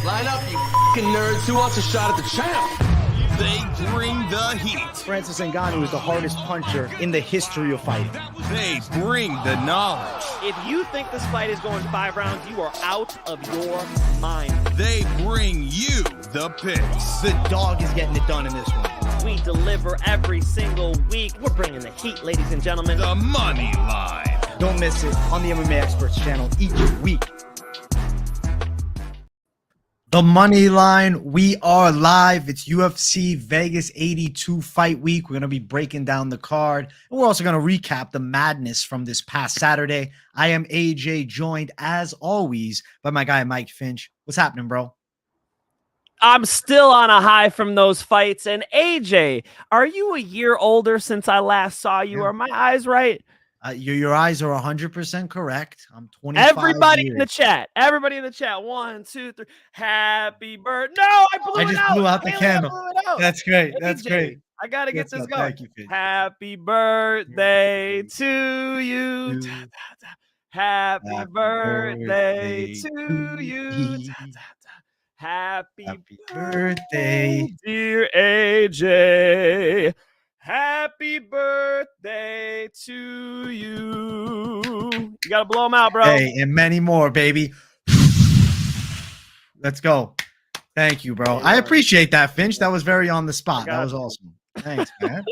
Line up, you f***ing nerds. Who wants a shot at the champ? They bring the heat. Francis Ngannou is the hardest puncher in the history of fighting. They bring the knowledge. If you think this fight is going 5 rounds, you are out of your mind. They bring you the picks. The dog is getting it done in this one. We deliver every single week. We're bringing the heat, ladies and gentlemen. The money line. Don't miss it on the MMA Experts channel each week. The money line, we are live. It's UFC Vegas 82 fight week. We're going to be breaking down the card. And we're also going to recap the madness from this past Saturday. I am AJ, joined as always by my guy, Mike Finch. What's happening, bro? I'm still on a high from those fights. And AJ, are you a year older since I last saw you? Are my eyes right? Your eyes are 100% correct. I'm 25 Everybody years. in the chat. Everybody in the chat. 1, 2, 3. Happy birthday. No, I blew out the candle. That's great. That's great. I got to get this going. Thank you, Finch. Happy birthday to you. Happy birthday to you. Happy birthday, dear AJ. Happy birthday to you. You got to blow them out, bro. Hey, and many more, baby. Let's go. Thank you, bro. I appreciate that, Finch. That was very on the spot. That was awesome. Thanks, man.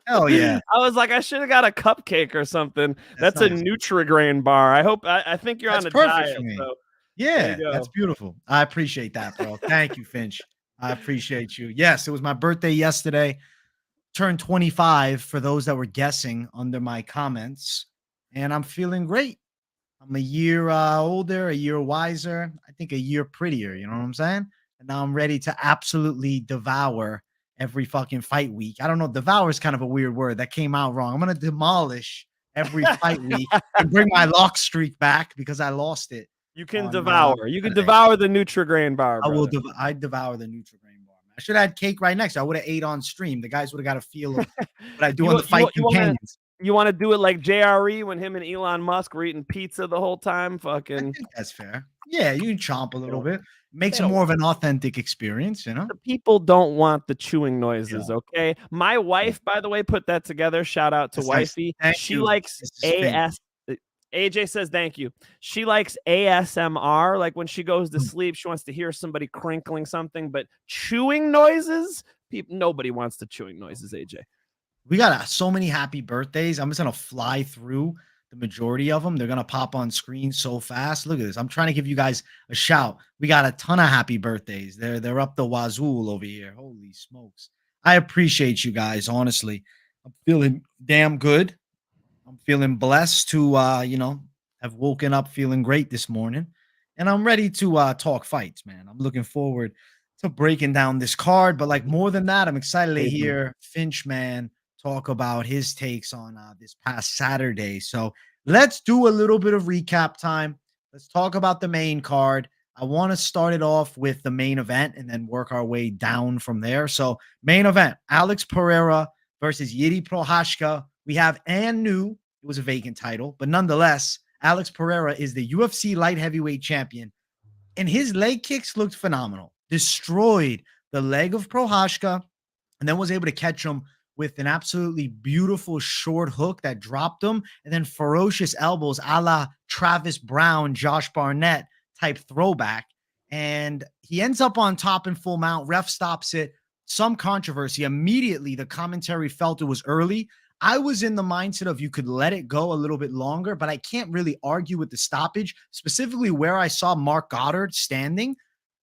Hell yeah. I was like, I should have got a cupcake or something. That's nice. A Nutrigrain bar. I think you're on a diet. So yeah, that's beautiful. I appreciate that, bro. Thank you, Finch. I appreciate you. Yes, it was my birthday yesterday. Turned 25 for those that were guessing under my comments, and I'm feeling great. I'm a year older, a year wiser, I think a year prettier, you know what I'm saying? And now I'm ready to absolutely devour every fucking fight week. I don't know, devour is kind of a weird word. That came out wrong. I'm going to demolish every fight week and bring my lock streak back because I lost it. You can devour. You can devour the Nutrigrain bar, brother. I devour the Nutrigrain bar. I should have had cake right next. I would have ate on stream. The guys would have got a feel of what I do on the fight companions. You want to do it like JRE when him and Elon Musk were eating pizza the whole time? Fucking. I think that's fair. Yeah, you can chomp a little bit. Makes it more of an authentic experience, you know? The people don't want the chewing noises, okay? My wife, by the way, put that together. Shout out to wifey. She likes AS. AJ says thank you. She likes ASMR. Like when she goes to sleep, she wants to hear somebody crinkling something, but chewing noises, nobody wants the chewing noises, AJ. We got so many happy birthdays. I'm just going to fly through the majority of them. They're going to pop on screen so fast. Look at this. I'm trying to give you guys a shout. We got a ton of happy birthdays. They're up the wazoo over here. Holy smokes. I appreciate you guys, honestly. I'm feeling damn good. I'm feeling blessed to, have woken up feeling great this morning. And I'm ready to talk fights, man. I'm looking forward to breaking down this card. But like more than that, I'm excited to hear Finch, man, talk about his takes on this past Saturday. So let's do a little bit of recap time. Let's talk about the main card. I want to start it off with the main event and then work our way down from there. So main event, Alex Pereira versus Jiří Procházka. We have new. It was a vacant title, but nonetheless, Alex Pereira is the UFC light heavyweight champion, and his leg kicks looked phenomenal. Destroyed the leg of Procházka, and then was able to catch him with an absolutely beautiful short hook that dropped him, and then ferocious elbows a la Travis Brown, Josh Barnett type throwback. And he ends up on top in full mount. Ref stops it. Some controversy. Immediately, the commentary felt it was early. I was in the mindset of you could let it go a little bit longer, but I can't really argue with the stoppage, specifically where I saw Mark Goddard standing.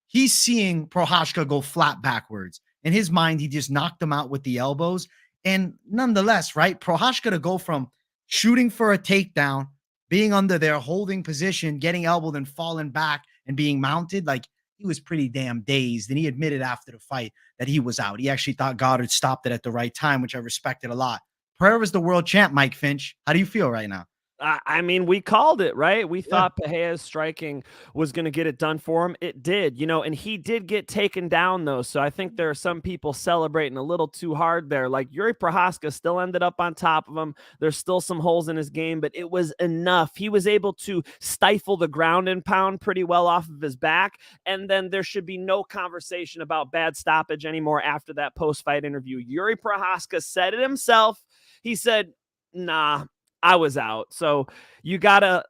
He's seeing Procházka go flat backwards. In his mind, he just knocked him out with the elbows. And nonetheless, right, Procházka to go from shooting for a takedown, being under their holding position, getting elbowed and falling back and being mounted, like he was pretty damn dazed. And he admitted after the fight that he was out. He actually thought Goddard stopped it at the right time, which I respected a lot. Pereira's the world champ, Mike Finch. How do you feel right now? I mean, we called it, right? We thought Pereira's striking was going to get it done for him. It did, and he did get taken down, though. So I think there are some people celebrating a little too hard there. Like Yuri Prochazka still ended up on top of him. There's still some holes in his game, but it was enough. He was able to stifle the ground and pound pretty well off of his back. And then there should be no conversation about bad stoppage anymore after that post-fight interview. Yuri Prochazka said it himself. He said, nah, I was out. So you got to,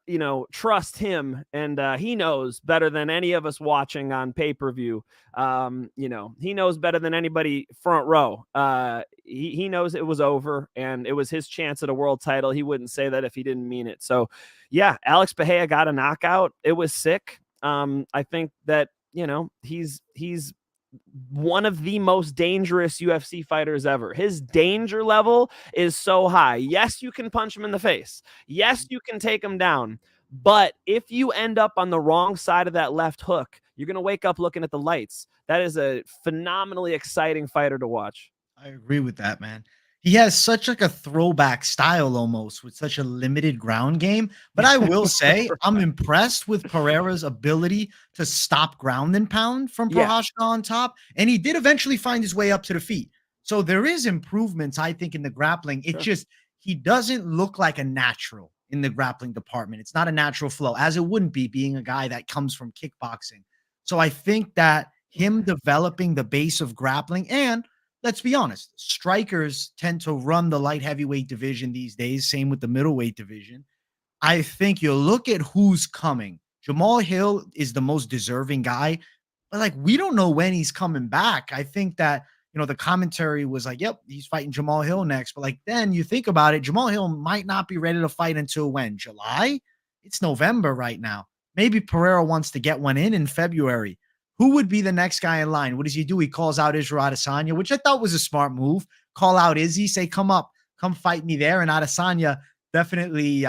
trust him. And he knows better than any of us watching on pay-per-view. He knows better than anybody front row. He knows it was over and it was his chance at a world title. He wouldn't say that if he didn't mean it. So yeah, Alex Pereira got a knockout. It was sick. I think that, he's one of the most dangerous UFC fighters ever. His danger level is so high. Yes, you can punch him in the face. Yes, you can take him down. But if you end up on the wrong side of that left hook, you're going to wake up looking at the lights. That is a phenomenally exciting fighter to watch. I agree with that, man. He has such like a throwback style almost with such a limited ground game. But I will say I'm impressed with Pereira's ability to stop ground and pound from Prochazka on top. And he did eventually find his way up to the feet. So there is improvements, I think, in the grappling. It just, he doesn't look like a natural in the grappling department. It's not a natural flow, as it wouldn't be being a guy that comes from kickboxing. So I think that him developing the base of grappling, and let's be honest, strikers tend to run the light heavyweight division these days. Same with the middleweight division. I think you look at who's coming. Jamal Hill is the most deserving guy, but we don't know when he's coming back. I think that, the commentary was like, yep, he's fighting Jamal Hill next. But then you think about it, Jamal Hill might not be ready to fight until when? July? It's November right now. Maybe Pereira wants to get one in February. Who would be the next guy in line? What does he do? He calls out Israel Adesanya, which I thought was a smart move. Call out Izzy, say, come up, come fight me there. And Adesanya definitely,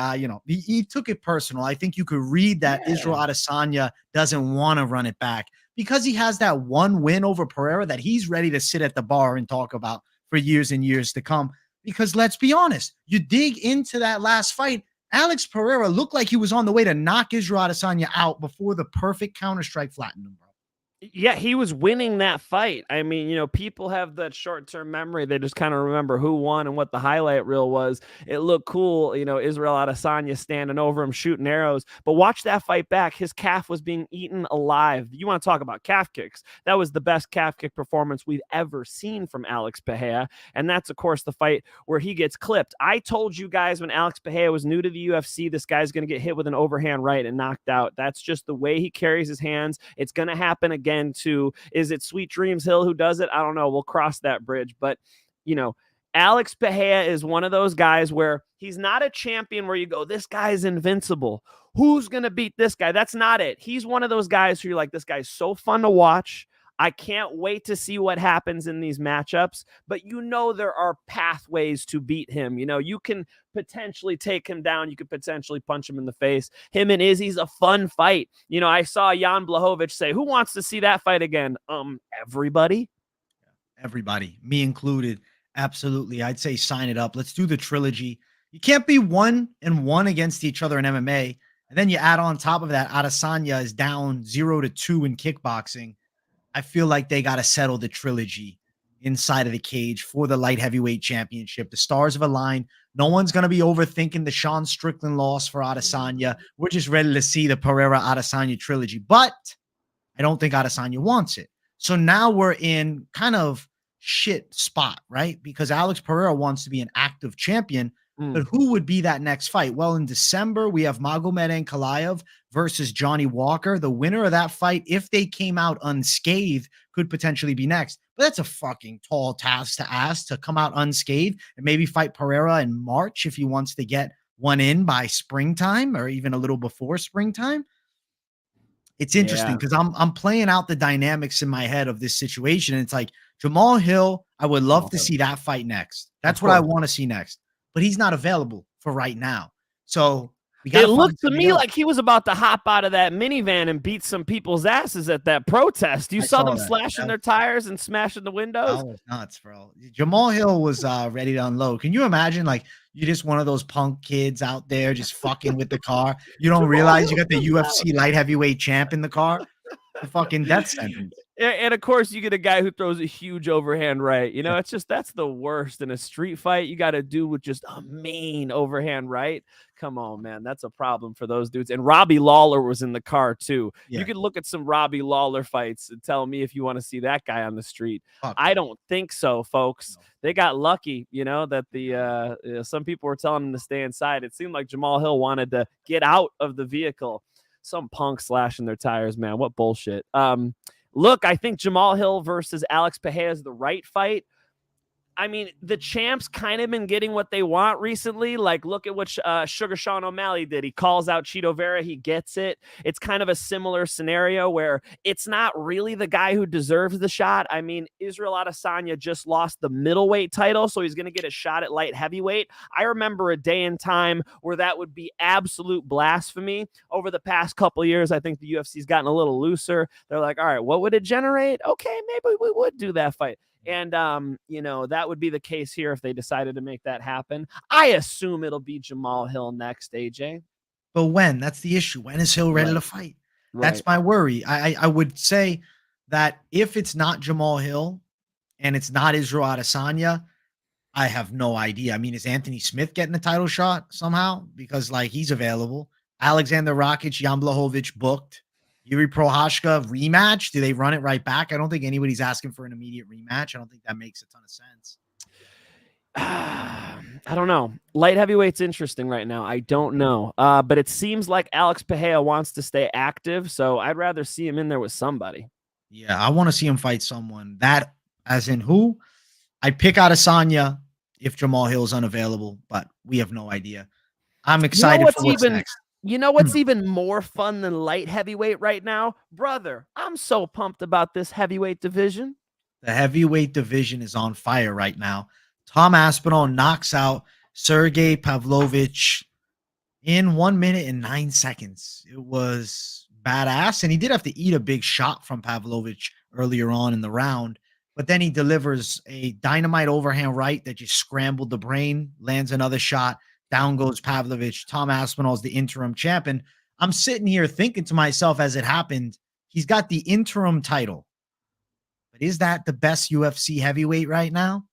he took it personal. I think you could read that Israel Adesanya doesn't want to run it back because he has that one win over Pereira that he's ready to sit at the bar and talk about for years and years to come. Because let's be honest, you dig into that last fight, Alex Pereira looked like he was on the way to knock Israel Adesanya out before the perfect counter-strike flattened him, bro. Yeah, he was winning that fight. I mean, people have that short-term memory. They just kind of remember who won and what the highlight reel was. It looked cool, Israel Adesanya standing over him, shooting arrows. But watch that fight back. His calf was being eaten alive. You want to talk about calf kicks. That was the best calf kick performance we've ever seen from Alex Pereira. And that's, of course, the fight where he gets clipped. I told you guys when Alex Pereira was new to the UFC, this guy's going to get hit with an overhand right and knocked out. That's just the way he carries his hands. It's going to happen again. Is it Sweet Dreams Hill who does it? I don't know. We'll cross that bridge. But, Alex Pereira is one of those guys where he's not a champion where you go, this guy's invincible. Who's going to beat this guy? That's not it. He's one of those guys who you're like, this guy's so fun to watch. I can't wait to see what happens in these matchups, but there are pathways to beat him. You can potentially take him down. You could potentially punch him in the face. Him and Izzy's a fun fight. I saw Jan Blachowicz say, who wants to see that fight again? Everybody. Everybody, me included. Absolutely. I'd say sign it up. Let's do the trilogy. You can't be 1-1 against each other in MMA. And then you add on top of that, Adesanya is down 0-2 in kickboxing. I feel like they got to settle the trilogy inside of the cage for the light heavyweight championship. The stars have aligned. No one's going to be overthinking the Sean Strickland loss for Adesanya. We're just ready to see the Pereira-Adesanya trilogy. But I don't think Adesanya wants it. So now we're in kind of shit spot, right? Because Alex Pereira wants to be an active champion. But who would be that next fight? Well, in December, we have Magomed Ankalaev versus Johnny Walker. The winner of that fight, if they came out unscathed, could potentially be next. But that's a fucking tall task to ask, to come out unscathed and maybe fight Pereira in March if he wants to get one in by springtime or even a little before springtime. It's interesting because I'm playing out the dynamics in my head of this situation. And it's like Jamal Hill, I would love to see that fight next. That's what I want to see next. But he's not available for right now. So It looked to me like he was about to hop out of that minivan and beat some people's asses at that protest. You saw them slashing their tires and smashing the windows. That was nuts, bro. Jamal Hill was ready to unload. Can you imagine, like, you're just one of those punk kids out there just fucking with the car. You don't realize you got the UFC light heavyweight champ in the car. The fucking death sentence. And of course, you get a guy who throws a huge overhand right. You know, it's just that's the worst in a street fight. You got to do with just a mean overhand right. Come on, man. That's a problem for those dudes. And Robbie Lawler was in the car, too. Yeah. You could look at some Robbie Lawler fights and tell me if you want to see that guy on the street. I don't think so, folks. No. They got lucky, you know, that some people were telling them to stay inside. It seemed like Jamal Hill wanted to get out of the vehicle. Some punks slashing their tires, man. What bullshit. Look, I think Jamal Hill versus Alex Pereira is the right fight. I mean, the champs kind of been getting what they want recently. Like, look at what Sugar Sean O'Malley did. He calls out Chito Vera. He gets it. It's kind of a similar scenario where it's not really the guy who deserves the shot. I mean, Israel Adesanya just lost the middleweight title, so he's going to get a shot at light heavyweight. I remember a day and time where that would be absolute blasphemy. Over the past couple of years, I think the UFC's gotten a little looser. They're like, all right, what would it generate? Okay, maybe we would do that fight. And, you know, that would be the case here if they decided to make that happen. I assume it'll be Jamal Hill next, AJ. But when? That's the issue. When is Hill ready to fight? Right. That's my worry. I would say that if it's not Jamal Hill and it's not Israel Adesanya, I have no idea. I mean, is Anthony Smith getting a title shot somehow? Because, like, he's available. Alexander Rakic, Jan Blachowicz booked. Yuri Prochazka rematch? Do they run it right back? I don't think anybody's asking for an immediate rematch. I don't think that makes a ton of sense. I don't know. Light heavyweight's interesting right now. I don't know. But it seems like Alex Pereira wants to stay active, so I'd rather see him in there with somebody. Yeah, I want to see him fight someone. That, as in who? I'd pick Adesanya if Jamal Hill's unavailable, but we have no idea. I'm excited for what's next. You know what's even more fun than light heavyweight right now? Brother, I'm so pumped about this heavyweight division. The heavyweight division is on fire right now. Tom Aspinall knocks out Sergey Pavlovich in 1 minute and 9 seconds. It was badass, and he did have to eat a big shot from Pavlovich earlier on in the round, but then he delivers a dynamite overhand right that just scrambled the brain, lands another shot. Down goes Pavlovich. Tom Aspinall is the interim champion. I'm sitting here thinking to myself as it happened, he's got the interim title. But is that the best UFC heavyweight right now?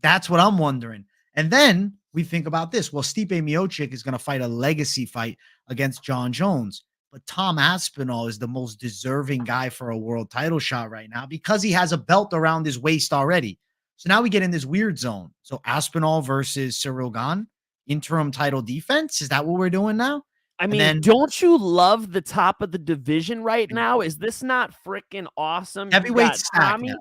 That's what I'm wondering. And then we think about this. Well, Stipe Miocic is going to fight a legacy fight against John Jones. But Tom Aspinall is the most deserving guy for a world title shot right now because he has a belt around his waist already. So now we get in this weird zone. So Aspinall versus Cyril Gane. Interim title defense? Is that what we're doing now? I mean, don't you love the top of the division right now? Is this not freaking awesome? Heavyweight stack now.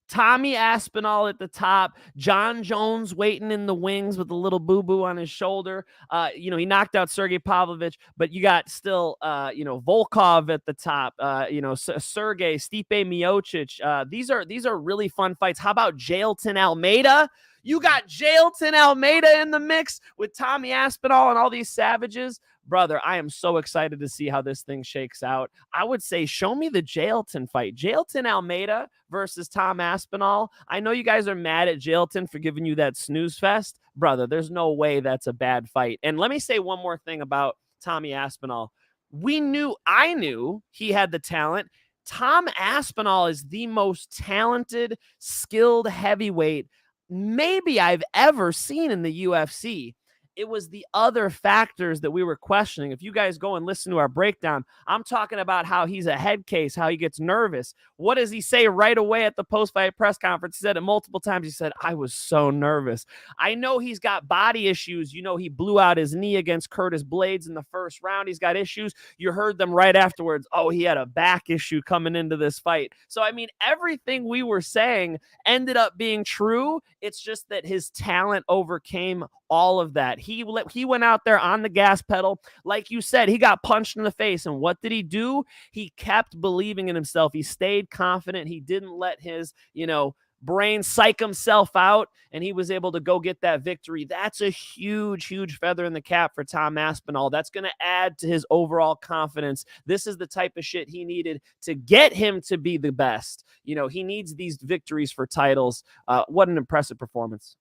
Tommy Aspinall at the top, John Jones waiting in the wings with a little boo-boo on his shoulder. You know, he knocked out Sergey Pavlovich, but you got still, you know, Volkov at the top, you know, Sergey, Stipe Miocic. These are really fun fights. How about Jailton Almeida? You got Jailton Almeida in the mix with Tommy Aspinall and all these savages. Brother, I am so excited to see how this thing shakes out. I would say show me the Jailton fight. Jailton Almeida versus Tom Aspinall. I know you guys are mad at Jailton for giving you that snooze fest. Brother, there's no way that's a bad fight. And let me say one more thing about Tommy Aspinall. I knew he had the talent. Tom Aspinall is the most talented, skilled heavyweight maybe I've ever seen in the UFC. It was the other factors that we were questioning. If you guys go and listen to our breakdown, I'm talking about how he's a head case, how he gets nervous. What does he say right away at the post-fight press conference? He said it multiple times. He said, I was so nervous. I know he's got body issues. You know, he blew out his knee against Curtis Blades in the first round. He's got issues. You heard them right afterwards. Oh, he had a back issue coming into this fight. So, I mean, everything we were saying ended up being true. It's just that his talent overcame all of that. He went out there on the gas pedal. Like you said, he got punched in the face. And what did he do? He kept believing in himself. He stayed confident. He didn't let his, you know, brain psych himself out, and he was able to go get that victory. That's a huge, huge feather in the cap for Tom Aspinall. That's going to add to his overall confidence. This is the type of shit he needed to get him to be the best. You know, he needs these victories for titles. What an impressive performance.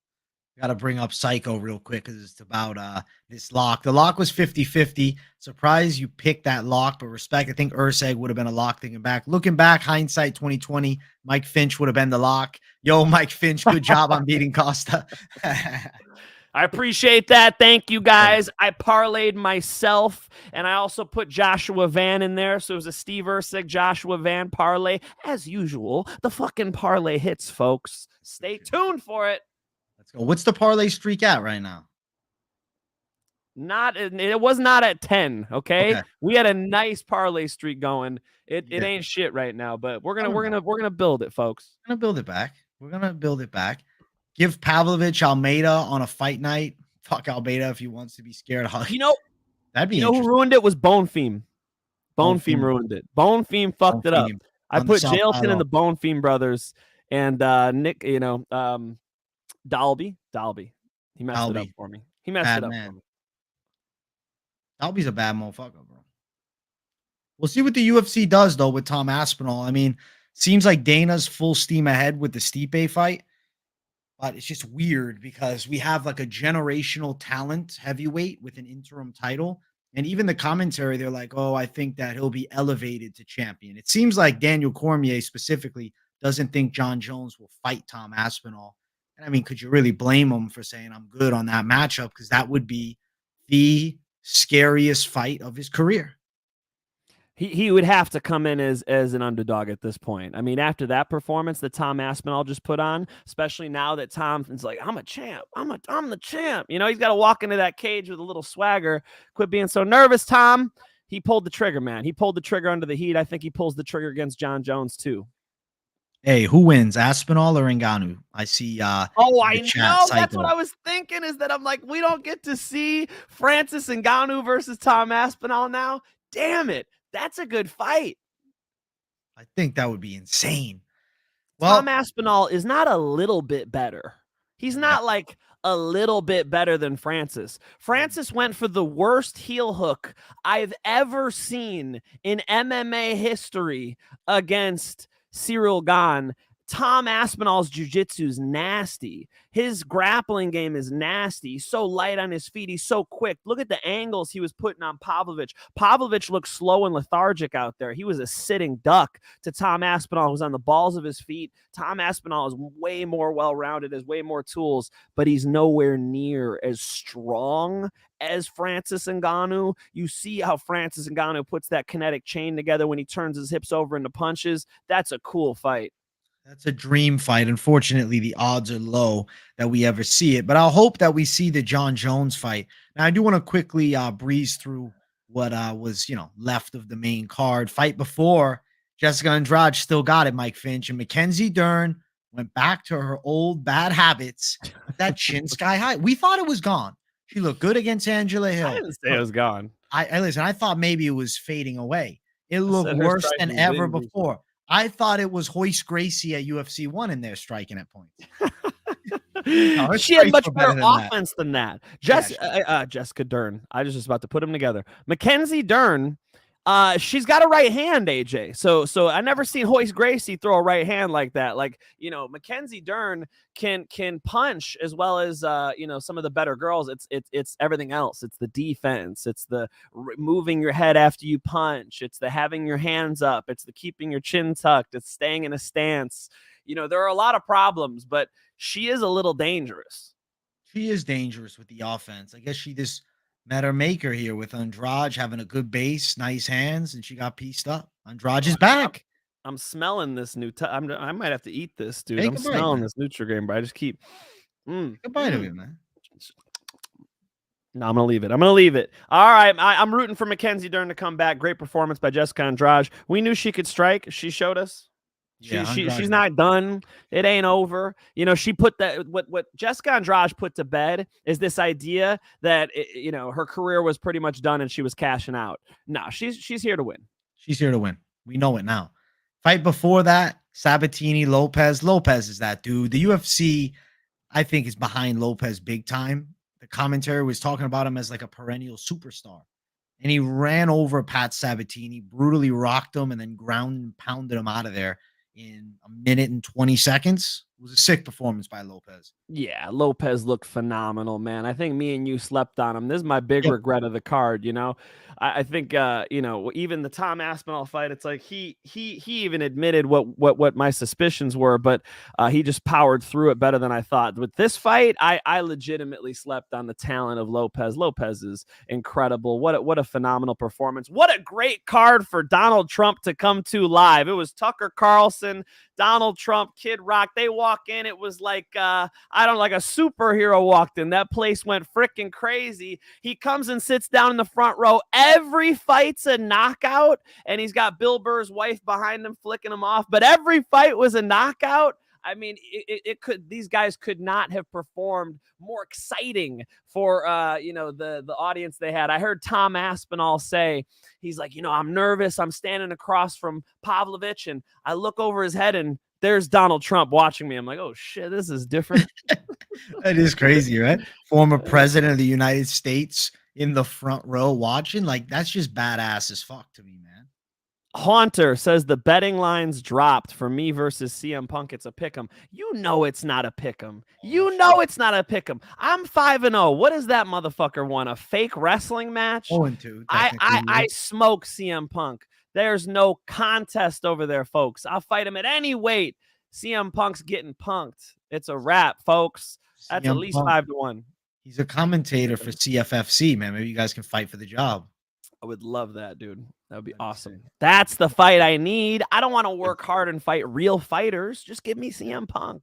Got to bring up Psycho real quick because it's about this lock. The lock was 50-50. Surprised you picked that lock, but respect. I think Urseg would have been a lock thinking back. Looking back, hindsight 2020, Mike Finch would have been the lock. Yo, Mike Finch, good job on beating Costa. I appreciate that. Thank you, guys. I parlayed myself, and I also put Joshua Van in there. So it was a Steve Ursig, Joshua Van parlay. As usual, the fucking parlay hits, folks. Stay tuned for it. Let's go. What's the parlay streak at right now? It was not at 10. Okay. We had a nice parlay streak going. It ain't shit right now, but we're gonna build it, folks. We're gonna build it back. We're gonna build it back. Give Pavlovich Almeida on a fight night. Fuck Almeida if he wants to be scared. You know, that'd be who ruined it was Bone Fiend. Bone Fiend ruined it. Bone Fiend fucked it up. I put Jailton and the Bone Fiend brothers and Nick, Dalby. He messed it up for me. For me. Dalby's a bad motherfucker, bro. We'll see what the UFC does, though, with Tom Aspinall. I mean, seems like Dana's full steam ahead with the Stipe fight, but it's just weird because we have like a generational talent heavyweight with an interim title. And even the commentary, they're like, oh, I think that he'll be elevated to champion. It seems like Daniel Cormier specifically doesn't think John Jones will fight Tom Aspinall. And I mean, could you really blame him for saying I'm good on that matchup? Because that would be the scariest fight of his career. He would have to come in as an underdog at this point. I mean, after that performance that Tom Aspinall just put on, especially now that Tom's like, I'm a champ. I'm the champ. You know, he's got to walk into that cage with a little swagger. Quit being so nervous, Tom. He pulled the trigger, man. He pulled the trigger under the heat. I think he pulls the trigger against John Jones too. Hey, who wins, Aspinall or Ngannou? I see. I know. That's what I was thinking. Is that I'm like, we don't get to see Francis Ngannou versus Tom Aspinall now. Damn it, that's a good fight. I think that would be insane. Well, Tom Aspinall is not a little bit better. He's not like a little bit better than Francis. Francis went for the worst heel hook I've ever seen in MMA history against Cyril Gane. Tom Aspinall's jiu-jitsu is nasty. His grappling game is nasty. He's so light on his feet. He's so quick. Look at the angles he was putting on Pavlovich. Pavlovich looked slow and lethargic out there. He was a sitting duck to Tom Aspinall, who was on the balls of his feet. Tom Aspinall is way more well-rounded, has way more tools, but he's nowhere near as strong as Francis Ngannou. You see how Francis Ngannou puts that kinetic chain together when he turns his hips over into punches. That's a cool fight. That's a dream fight. Unfortunately, the odds are low that we ever see it, but I'll hope that we see the John Jones fight. Now, I do want to quickly breeze through what was, left of the main card. Fight before, Jessica Andrade still got it, Mike Finch, and Mackenzie Dern went back to her old bad habits. That chin sky high. We thought it was gone. She looked good against Angela Hill. I didn't say it was gone. I listen, I thought maybe it was fading away. It looked worse than ever before. I thought it was Royce Gracie at UFC 1 in there striking at points. No, she had much better offense than that. Jessica Dern. I was just about to put them together. Mackenzie Dern, she's got a right hand, AJ. So I never seen Royce Gracie throw a right hand like that. Like, Mackenzie Dern can punch as well as some of the better girls. It's everything else. It's the defense. It's the moving your head after you punch. It's the having your hands up. It's the keeping your chin tucked. It's staying in a stance. There are a lot of problems, but she is a little dangerous. She is dangerous with the offense. I guess she just met her maker here with Andrade having a good base, nice hands, and she got pieced up. Andrade is back. I'm smelling this new. I might have to eat this, dude. I'm smelling this Nutrigrain, but I just keep. Goodbye to you, man. No, I'm gonna leave it. All right, I'm rooting for Mackenzie Dern to come back. Great performance by Jessica Andrade. We knew she could strike. She showed us. She's not done. It ain't over. She put that what Jessica Andrade put to bed is this idea that her career was pretty much done and she was cashing out. No, she's here to win. She's here to win. We know it now. Fight before that, Sabatini, Lopez. Lopez is that dude. The UFC, I think, is behind Lopez big time. The commentary was talking about him as like a perennial superstar. And he ran over Pat Sabatini, brutally rocked him, and then ground and pounded him out of there in a minute and 20 seconds. It was a sick performance by Lopez. Yeah, Lopez looked phenomenal, man. I think me and you slept on him. This is my big regret of the card, you know. I think you know, even the Tom Aspinall fight, it's like he even admitted what my suspicions were, but he just powered through it better than I thought. With this fight, I legitimately slept on the talent of Lopez. Lopez is incredible. What a phenomenal performance. What a great card for Donald Trump to come to live. It was Tucker Carlson, Donald Trump, Kid Rock. They walk in. It was like like a superhero walked in. That place went freaking crazy. He comes and sits down in the front row. Every fight's a knockout, and he's got Bill Burr's wife behind him flicking him off. But every fight was a knockout. I mean, these guys could not have performed more exciting for the audience they had. I heard Tom Aspinall say, he's like, I'm nervous. I'm standing across from Pavlovich, and I look over his head, and there's Donald Trump watching me. I'm like, oh shit, this is different. That is crazy, right? Former president of the United States in the front row watching. Like, that's just badass as fuck to me, man. Haunter says the betting lines dropped for me versus CM Punk. It's a pick'em. You know it's not a pick'em. You know it's not a pick'em. I'm 5-0. What does that motherfucker want? A fake wrestling match? 0-2. I smoke CM Punk. There's no contest over there, folks. I'll fight him at any weight. CM Punk's getting punked. It's a wrap, folks. That's CM at least Punk. 5-1. He's a commentator for CFFC, man. Maybe you guys can fight for the job. I would love that, dude. That would be awesome. That's the fight I need. I don't want to work hard and fight real fighters. Just give me CM Punk.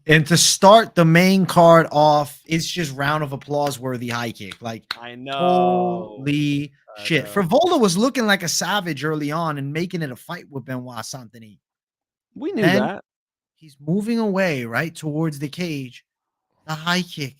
And to start the main card off, it's just round of applause worthy high kick. Like, I know. Holy shit. Frivola was looking like a savage early on and making it a fight with Benoit Saint-Denis. We knew that. He's moving away right towards the cage. The high kick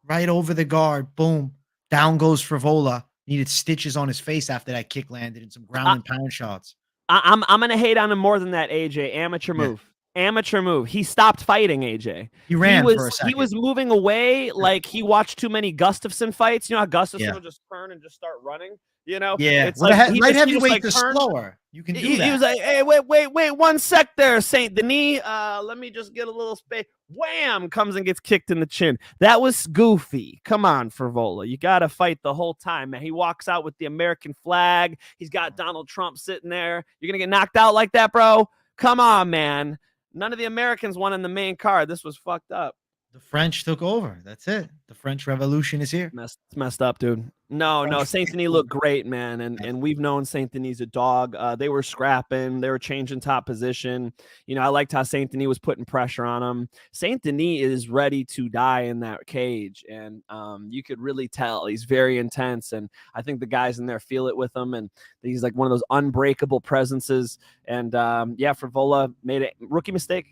right over the guard. Boom. Down goes Frivola. Needed stitches on his face after that kick landed and some ground and pound shots. I'm gonna hate on him more than that, AJ. Amateur move. Amateur move. He stopped fighting, AJ. He ran for a second. He was moving away like he watched too many Gustafsson fights. You know how Gustafsson will just turn and just start running? You know? Yeah. It's like light heavyweight is slower. You can do that. He was like, hey, wait, 1 sec there, Saint Denis. Let me just get a little space. Wham! Comes and gets kicked in the chin. That was goofy. Come on, Frivola. You got to fight the whole time, man. He walks out with the American flag. He's got Donald Trump sitting there. You're going to get knocked out like that, bro? Come on, man. None of the Americans won in the main card. This was fucked up. The French took over. That's it. The French Revolution is here. It's messed up, dude. No. Saint Denis looked great, man. And we've known Saint Denis a dog. They were scrapping. They were changing top position. I liked how Saint Denis was putting pressure on him. Saint Denis is ready to die in that cage. And you could really tell he's very intense. And I think the guys in there feel it with him. And he's like one of those unbreakable presences. And Frivola made a rookie mistake.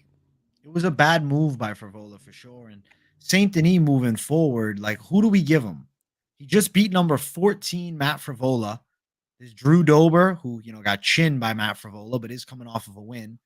It was a bad move by Frivola for sure. And Saint Denis moving forward, like, who do we give him? He just beat number 14, Matt Frivola. There's Drew Dober, who, got chinned by Matt Frivola, but is coming off of a win.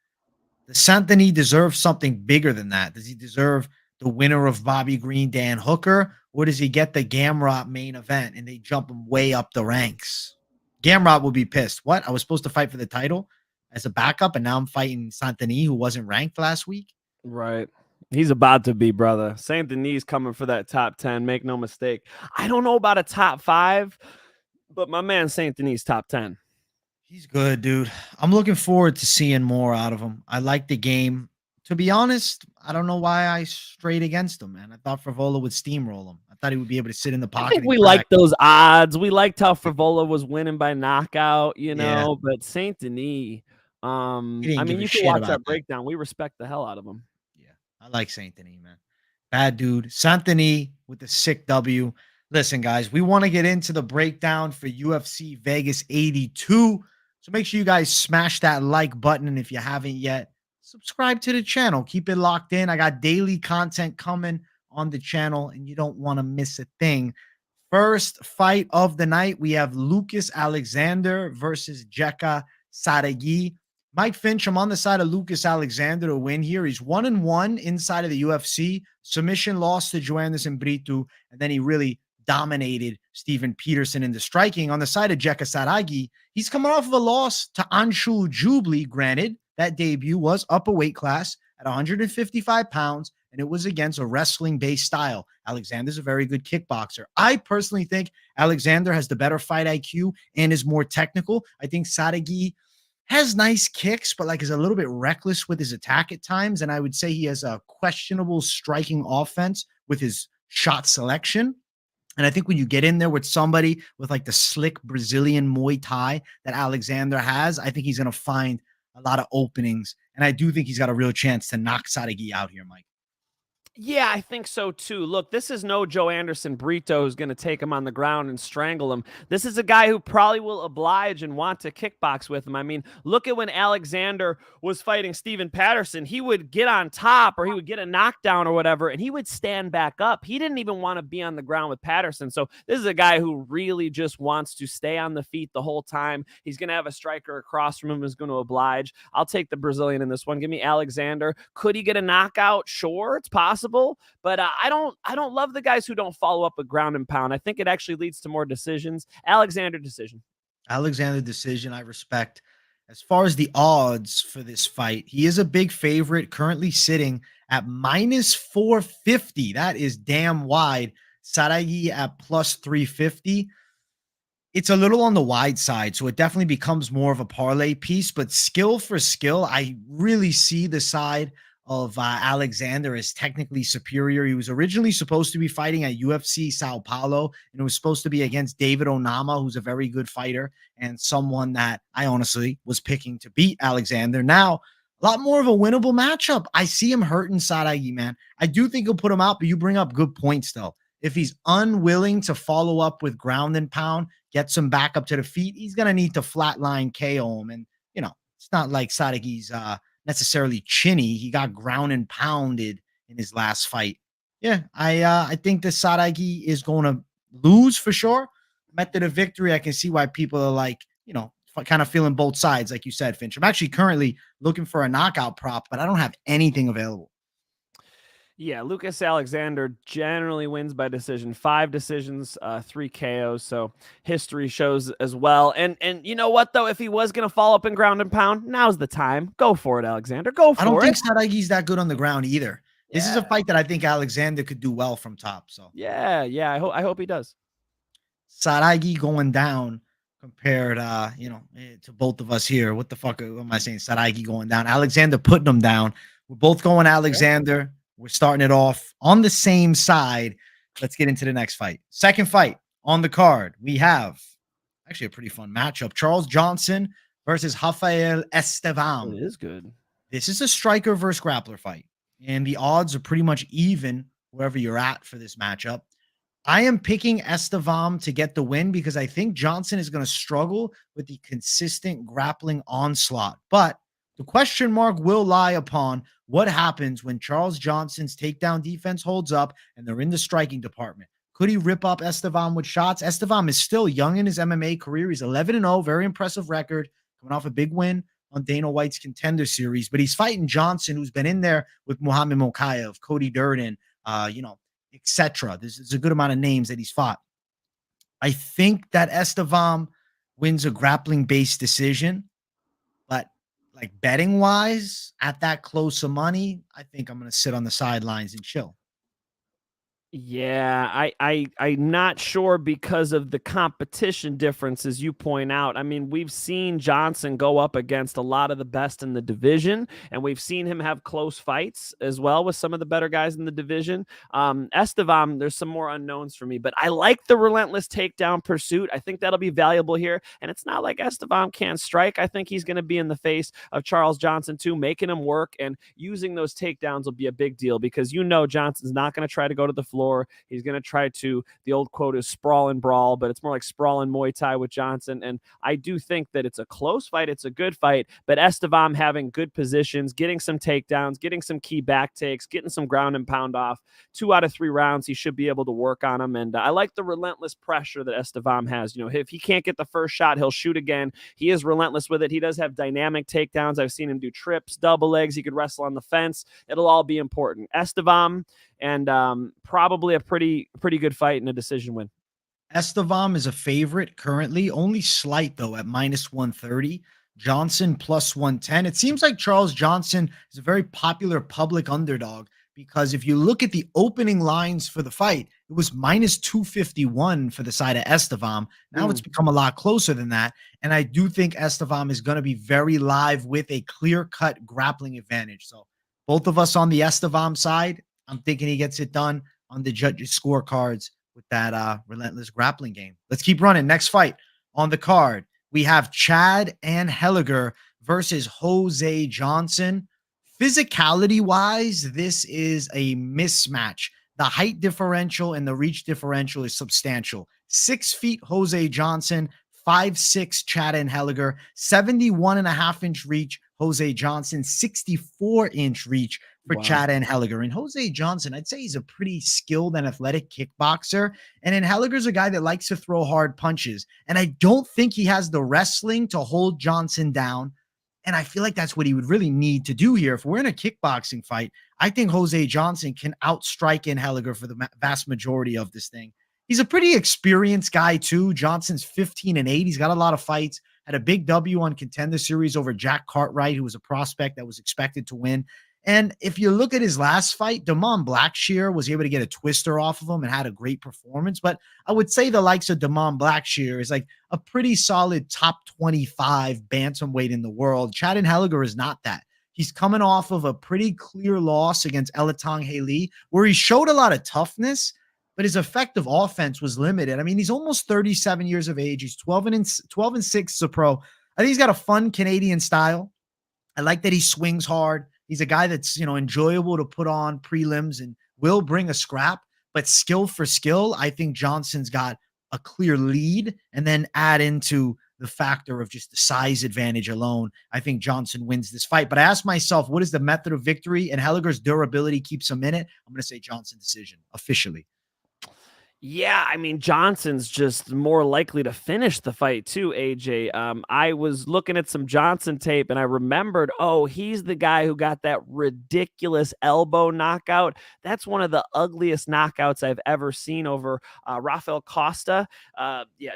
Does Saint Denis deserve something bigger than that? Does he deserve the winner of Bobby Green, Dan Hooker? Or does he get the Gamrot main event and they jump him way up the ranks? Gamrot will be pissed. What? I was supposed to fight for the title as a backup, and now I'm fighting Saint Denis, who wasn't ranked last week? Right. He's about to be, brother. Saint Denis coming for that top 10. Make no mistake. I don't know about a top 5, but my man Saint Denis top 10. He's good, dude. I'm looking forward to seeing more out of him. I like the game. To be honest, I don't know why I strayed against him, man. I thought Frivola would steamroll him. I thought he would be able to sit in the pocket. I think we liked those odds. We liked how Frivola was winning by knockout, but Saint Denis, you can watch that breakdown. We respect the hell out of him. I like Saint Denis, man. Bad dude. Saint Denis with the sick W. Listen, guys, we want to get into the breakdown for UFC Vegas 82. So make sure you guys smash that like button. And if you haven't yet, subscribe to the channel. Keep it locked in. I got daily content coming on the channel, and you don't want to miss a thing. First fight of the night, we have Lucas Alexander versus Jeka Saragih. Mike Finch, I'm on the side of Lucas Alexander to win here. He's 1-1 inside of the UFC. Submission loss to Joanderson Brito, and then he really dominated Steven Peterson in the striking. On the side of Jeka Saragih, he's coming off of a loss to Anshul Jubli. Granted, that debut was up a weight class at 155 pounds, and it was against a wrestling-based style. Alexander's a very good kickboxer. I personally think Alexander has the better fight IQ and is more technical. I think Saragih has nice kicks, but like is a little bit reckless with his attack at times. And I would say he has a questionable striking offense with his shot selection. And I think when you get in there with somebody with like the slick Brazilian Muay Thai that Alexander has, I think he's going to find a lot of openings. And I do think he's got a real chance to knock Saragih out here, Mike. Yeah, I think so too. Look, this is no Joanderson Brito who's going to take him on the ground and strangle him. This is a guy who probably will oblige and want to kickbox with him. I mean, look at when Alexander was fighting Stephen Patterson. He would get on top or he would get a knockdown or whatever, and he would stand back up. He didn't even want to be on the ground with Patterson. So this is a guy who really just wants to stay on the feet the whole time. He's going to have a striker across from him who's going to oblige. I'll take the Brazilian in this one. Give me Alexander. Could he get a knockout? Sure, it's possible. But I don't love the guys who don't follow up with ground and pound. I think it actually leads to more decisions. Alexander decision. Alexander decision, I respect. As far as the odds for this fight, he is a big favorite, currently sitting at minus 450. That is damn wide. Saragih at plus 350. It's a little on the wide side, so it definitely becomes more of a parlay piece. But skill for skill, I really see the side of Alexander is technically superior. He was originally supposed to be fighting at UFC Sao Paulo, and it was supposed to be against David Onama, who's a very good fighter and someone that I honestly was picking to beat Alexander. Now, a lot more of a winnable matchup. I see him hurting Saragih, man. I do think he'll put him out, but you bring up good points, though. If he's unwilling to follow up with ground and pound, get some back up to the feet, he's going to need to flatline KO him. And, you know, it's not like Saragih's necessarily chinny. He got ground and pounded in his last fight. Yeah, I think the Saragih is going to lose for sure. Method of victory, I can see why people are like, you know, kind of feeling both sides, like you said, Finch. I'm actually currently looking for a knockout prop, but I don't have anything available. Yeah, Lucas Alexander generally wins by decision. 5 decisions, 3 KOs. So history shows as well. And you know what, though? If he was going to follow up in ground and pound, now's the time. Go for it, Alexander. Go for it. I don't think Saragih's that good on the ground either. Yeah. This is a fight that I think Alexander could do well from top. So yeah, I hope he does. Saragih going down compared, to both of us here. What the fuck am I saying? Saragih going down. Alexander putting him down. We're both going Alexander. Okay. We're starting it off on the same side. Let's get into the next fight. Second fight on the card. We have actually a pretty fun matchup. Charles Johnson versus Rafael Estevam. It is good. This is a striker versus grappler fight. And the odds are pretty much even wherever you're at for this matchup. I am picking Estevam to get the win because I think Johnson is going to struggle with the consistent grappling onslaught. But the question mark will lie upon what happens when Charles Johnson's takedown defense holds up and they're in the striking department. Could he rip up Estevam with shots? Estevam is still young in his MMA career. He's 11-0, very impressive record, coming off a big win on Dana White's Contender Series. But he's fighting Johnson, who's been in there with Muhammad Mokaev, Cody Durden, etc. This is a good amount of names that he's fought. I think that Estevam wins a grappling-based decision. But like betting wise, at that close of money, I think I'm going to sit on the sidelines and chill. Yeah, I'm not sure because of the competition difference, as you point out. I mean, we've seen Johnson go up against a lot of the best in the division, and we've seen him have close fights as well with some of the better guys in the division. Estevam, there's some more unknowns for me, but I like the relentless takedown pursuit. I think that'll be valuable here, and it's not like Estevam can't strike. I think he's going to be in the face of Charles Johnson too, making him work, and using those takedowns will be a big deal because Johnson's not going to try to go to the floor. floor. He's going to try to, the old quote is sprawl and brawl, but it's more like sprawl and Muay Thai with Johnson. And I do think that it's a close fight. It's a good fight, but Estevam having good positions, getting some takedowns, getting some key back takes, getting some ground and pound off. 2 out of 3 rounds, he should be able to work on him. And I like the relentless pressure that Estevam has. You know, if he can't get the first shot, he'll shoot again. He is relentless with it. He does have dynamic takedowns. I've seen him do trips, double legs. He could wrestle on the fence. It'll all be important. Estevam, and probably a pretty good fight and a decision win. Estevam is a favorite currently, only slight though at -130. Johnson +110. It seems like Charles Johnson is a very popular public underdog because if you look at the opening lines for the fight, it was -251 for the side of Estevam. Now it's become a lot closer than that. And I do think Estevam is going to be very live with a clear-cut grappling advantage. So both of us on the Estevam side, I'm thinking he gets it done on the judges' scorecards with that relentless grappling game. Let's keep running. Next fight on the card, we have Chad Anheliger versus Jose Johnson. Physicality-wise, this is a mismatch. The height differential and the reach differential is substantial. 6 feet Jose Johnson, 5'6" Chad Anheliger, 71.5-inch reach Jose Johnson, 64-inch reach for Chad Anheliger. And Jose Johnson, I'd say he's a pretty skilled and athletic kickboxer. And Anheliger's a guy that likes to throw hard punches. And I don't think he has the wrestling to hold Johnson down. And I feel like that's what he would really need to do here. If we're in a kickboxing fight, I think Jose Johnson can outstrike Anheliger for the vast majority of this thing. He's a pretty experienced guy too. Johnson's 15-8. He's got a lot of fights. Had a big W on Contender Series over Jack Cartwright, who was a prospect that was expected to win. And if you look at his last fight, Damon Blackshear was able to get a twister off of him and had a great performance. But I would say the likes of Damon Blackshear is like a pretty solid top 25 bantamweight in the world. Chad Anheliger is not that. He's coming off of a pretty clear loss against Anheliger, where he showed a lot of toughness, but his effective offense was limited. I mean, he's almost 37 years of age. He's 12-6 as a pro. I think he's got a fun Canadian style. I like that he swings hard. He's a guy that's, enjoyable to put on prelims and will bring a scrap, but skill for skill, I think Johnson's got a clear lead, and then add into the factor of just the size advantage alone. I think Johnson wins this fight, but I asked myself, what is the method of victory? And Anheliger's durability keeps him in it. I'm going to say Johnson decision officially. Yeah, I mean, Johnson's just more likely to finish the fight too, AJ. I was looking at some Johnson tape and I remembered, he's the guy who got that ridiculous elbow knockout. That's one of the ugliest knockouts I've ever seen over Rafael Costa.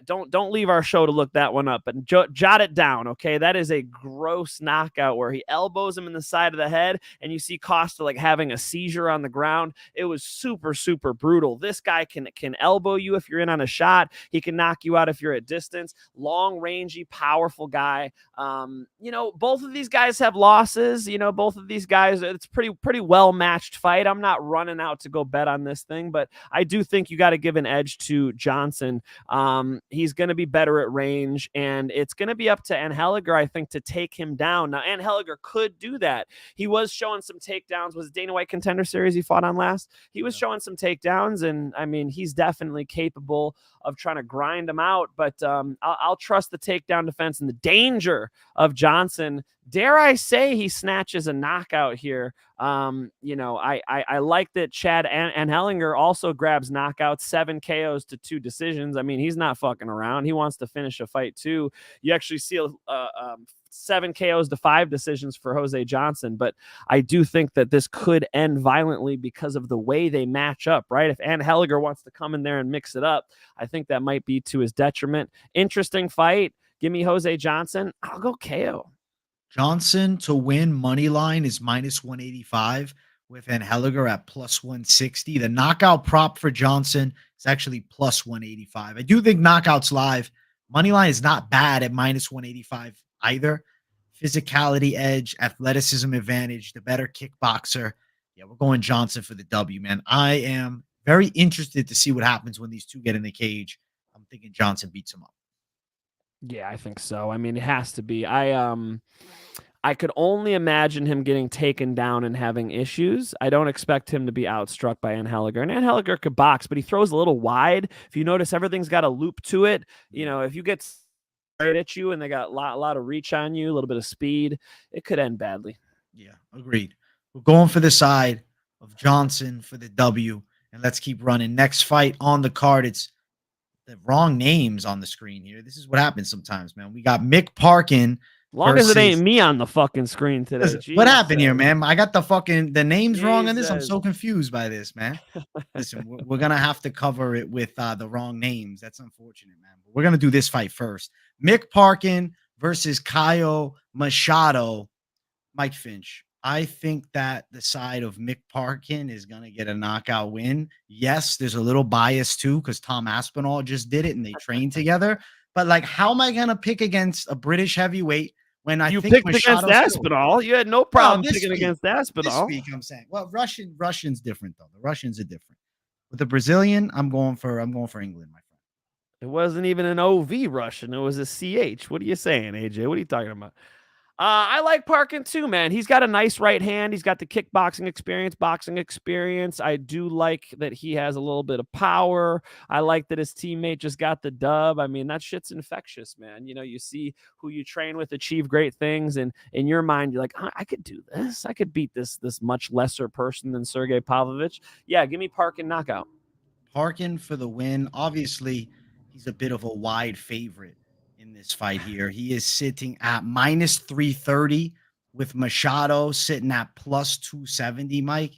Don't leave our show to look that one up, but jot it down, okay? That is a gross knockout where he elbows him in the side of the head and you see Costa like having a seizure on the ground. It was super, super brutal. This guy can elbow you if you're in on a shot. He can knock you out if you're at distance. Long, rangy, powerful guy. Both of these guys have losses. Both of these guys, it's pretty well matched fight. I'm not running out to go bet on this thing, but I do think you got to give an edge to Johnson. He's going to be better at range, and it's going to be up to Anheliger, I think, to take him down. Now, Anheliger could do that. He was showing some takedowns. Was it Dana White Contender Series he fought on last? He was showing some takedowns, and I mean, he's definitely capable of trying to grind him out, but I'll trust the takedown defense and the danger of Johnson. Dare I say he snatches a knockout here. I like that Chad Anheliger also grabs knockouts, 7 KOs to 2 decisions. I mean, he's not fucking around. He wants to finish a fight too. You actually see 7 KOs to 5 decisions for Jose Johnson, but I do think that this could end violently because of the way they match up, right? If Anheliger wants to come in there and mix it up, I think that might be to his detriment. Interesting fight. Give me Jose Johnson. I'll go KO. Johnson to win money line is -185 with Anheliger at +160. The knockout prop for Johnson is actually +185. I do think knockouts live. Money line is not bad at -185 either. Physicality edge, athleticism advantage, the better kickboxer. Yeah, we're going Johnson for the W, man. I am very interested to see what happens when these two get in the cage. I'm thinking Johnson beats him up. Yeah, I think so. I mean, it has to be. I I could only imagine him getting taken down and having issues. I don't expect him to be outstruck by Anheliger. And Anheliger could box, but he throws a little wide. If you notice, everything's got a loop to it. If you get right at you and they got a lot of reach on you, a little bit of speed, it could end badly. Yeah, agreed. We're going for the side of Johnson for the W, and let's keep running. Next fight on the card, it's the wrong names on the screen here. This is what happens sometimes, man. We got Mick Parkin. Long as it ain't me on the fucking screen today. What happened here, man? I got the names wrong on this. I'm so confused by this, man. Listen, we're going to have to cover it with the wrong names. That's unfortunate, man. But we're going to do this fight first. Mick Parkin versus Caio Machado. Mike Finch. I think that the side of Mick Parkin is going to get a knockout win. Yes, there's a little bias too because Tom Aspinall just did it and they trained together. But like, how am I going to pick against a British heavyweight when I think picked Machado's against Aspinall? You had no problem picking against Aspinall. This week, I'm saying, well, Russian's different though. The Russians are different. With the Brazilian, I'm going for England, my friend. It wasn't even an OV Russian. It was a CH. What are you saying, AJ? What are you talking about? I like Parkin too, man. He's got a nice right hand. He's got the kickboxing experience, boxing experience. I do like that he has a little bit of power. I like that his teammate just got the dub. I mean, that shit's infectious, man. You see who you train with achieve great things, and in your mind, you're like, I could do this. I could beat this much lesser person than Sergey Pavlovich. Yeah, give me Parkin knockout. Parkin for the win. Obviously, he's a bit of a wide favorite in this fight here. He is sitting at minus 330 with Machado sitting at plus 270, Mike.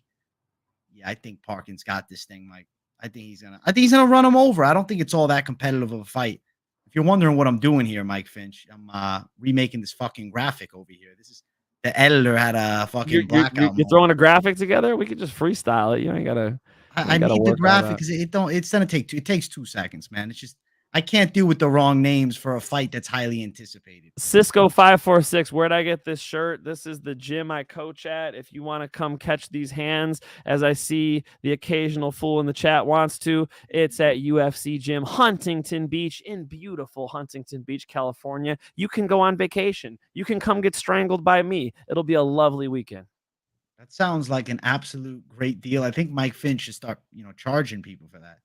Yeah, I think Parkin's got this thing, Mike. I think he's gonna run him over. I don't think it's all that competitive of a fight. If you're wondering what I'm doing here, Mike Finch, I'm remaking this fucking graphic over here. This is the editor had a fucking blackout. You're throwing a graphic together? We could just freestyle it. You ain't gotta. I need the graphic because it's gonna take it takes 2 seconds, man. It's just I can't deal with the wrong names for a fight that's highly anticipated. Cisco 546, where'd I get this shirt? This is the gym I coach at. If you want to come catch these hands, as I see the occasional fool in the chat wants to, it's at UFC Gym, Huntington Beach, in beautiful Huntington Beach, California. You can go on vacation. You can come get strangled by me. It'll be a lovely weekend. That sounds like an absolute great deal. I think Mike Finch should start, charging people for that.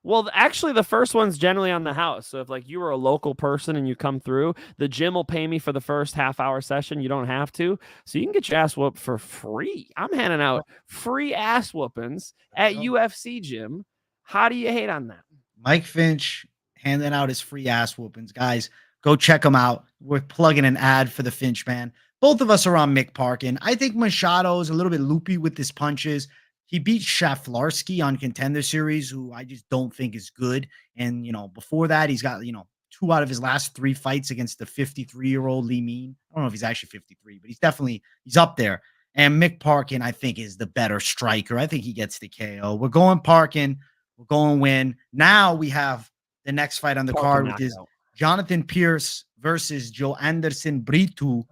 Well, actually, the first one's generally on the house. So if like you were a local person and you come through, the gym will pay me for the first half-hour session. You don't have to. So you can get your ass whooped for free. I'm handing out free ass whoopings at UFC Gym. How do you hate on that? Mike Finch handing out his free ass whoopings. Guys, go check him out. We're plugging an ad for the Finch man. Both of us are on Mick Parkin. I think Machado is a little bit loopy with his punches. He beat Shaflarsky on Contender Series, who I just don't think is good. And, before that, he's got, 2 out of his last 3 fights against the 53-year-old Lee Mean. I don't know if he's actually 53, but he's up there. And Mick Parkin, I think, is the better striker. I think he gets the KO. We're going Parkin. We're going win. Now we have the next fight on the card, which is Jonathan Pearce versus Joanderson Brito.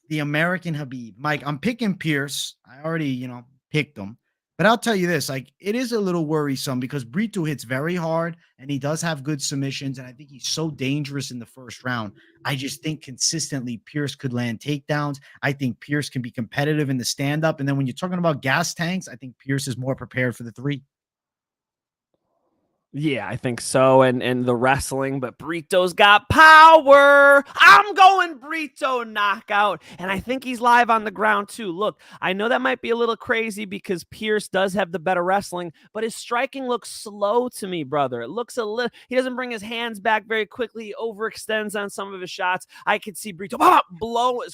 The American Habib. Mike, I'm picking Pearce. I already, picked him. But I'll tell you this, it is a little worrisome because Brito hits very hard and he does have good submissions. And I think he's so dangerous in the first round. I just think consistently Pearce could land takedowns. I think Pearce can be competitive in the stand-up. And then when you're talking about gas tanks, I think Pearce is more prepared for the 3. Yeah, I think so. And the wrestling, but Brito's got power. I'm going Brito knockout. And I think he's live on the ground too. Look, I know that might be a little crazy because Pearce does have the better wrestling, but his striking looks slow to me, brother. It looks he doesn't bring his hands back very quickly. He overextends on some of his shots. I could see Brito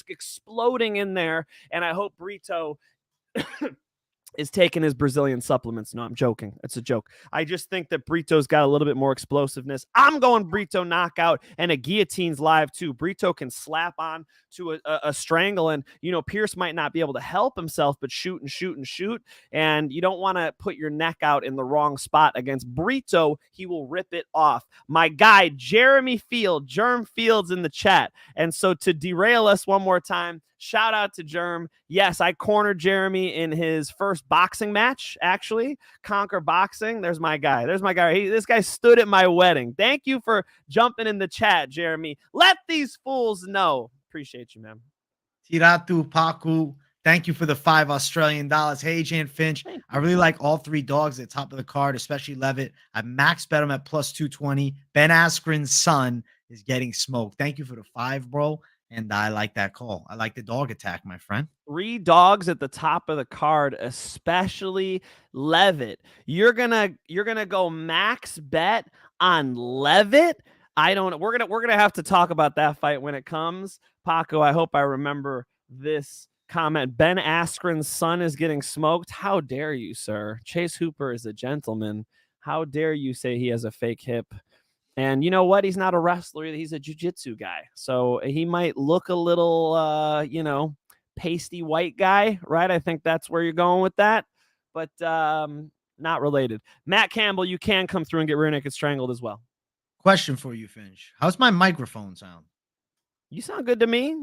exploding in there. And I hope Brito is taking his Brazilian supplements. No, I'm joking. It's a joke. I just think that Brito's got a little bit more explosiveness. I'm going Brito knockout, and a guillotine's live too. Brito can slap on to a strangle, and Pearce might not be able to help himself, but shoot and shoot and shoot. And you don't want to put your neck out in the wrong spot against Brito. He will rip it off. My guy, Jeremy Fields in the chat. And so to derail us one more time, shout out to Germ. Yes, I cornered Jeremy in his first boxing match, actually. Conquer Boxing. There's my guy. This guy stood at my wedding. Thank you for jumping in the chat, Jeremy. Let these fools know Appreciate you, man. Tiratu Paku, thank you for the $5 Hey, AJ and Finch, I really like all three dogs at the top of the card, especially Leavitt. I max bet him at plus 220. Ben Askren's son is getting smoked. Thank you for the 5, bro. And I like that call. I like the dog attack, my friend. 3 dogs at the top of the card, especially Leavitt. You're gonna go max bet on Leavitt. We're gonna have to talk about that fight when it comes. Paco, I hope I remember this comment. Ben Askren's son is getting smoked. How dare you, sir? Chase Hooper is a gentleman. How dare you say he has a fake hip? And you know what? He's not a wrestler. He's a jiu-jitsu guy. So he might look a little, pasty white guy, right? I think that's where you're going with that. But not related. Matt Campbell, you can come through and get rear naked strangled as well. Question for you, Finch. How's my microphone sound? You sound good to me.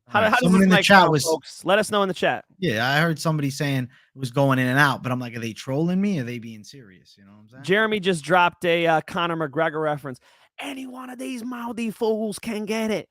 How does someone this in the mic chat sound, was folks? Let us know in the chat. Yeah, I heard somebody saying it was going in and out, but I'm like, are they trolling me? Are they being serious? You know what I'm saying? Jeremy just dropped a Conor McGregor reference. Any one of these mouthy fools can get it.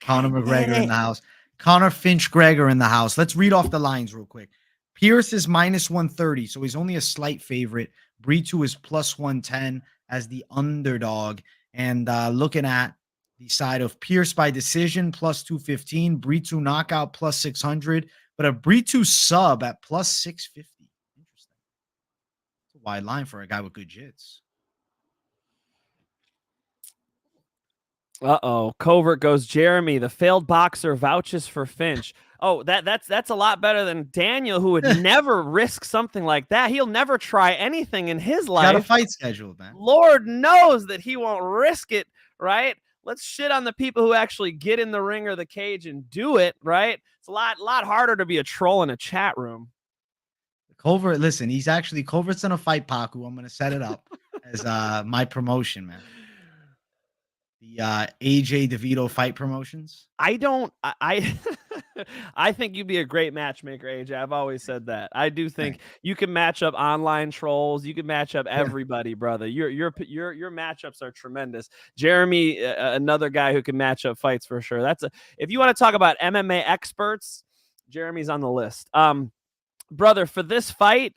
Conor McGregor in the house. Conor Finch Gregor in the house. Let's read off the lines real quick. Pearce is minus 130, so he's only a slight favorite. Brito is plus 110 as the underdog. And looking at the side of Pearce by decision, plus 215. Brito knockout, plus 600. But a Brito sub at plus 650. Interesting. It's a wide line for a guy with good jits. Uh-oh. Covert goes, Jeremy, the failed boxer vouches for Finch. Oh, that's a lot better than Daniel, who would never risk something like that. He'll never try anything in his life. Got a fight scheduled, man. Lord knows that he won't risk it, right? Let's shit on the people who actually get in the ring or the cage and do it, right? It's a lot harder to be a troll in a chat room. Covert, listen, Covert's in a fight, Paku. I'm going to set it up as my promotion, man. The AJ DeVito fight promotions. I think you'd be a great matchmaker, AJ. I've always said that. I do think you can match up online trolls. You can match up everybody, brother. Your matchups are tremendous. Jeremy, another guy who can match up fights for sure. If you want to talk about MMA experts, Jeremy's on the list. Brother, for this fight,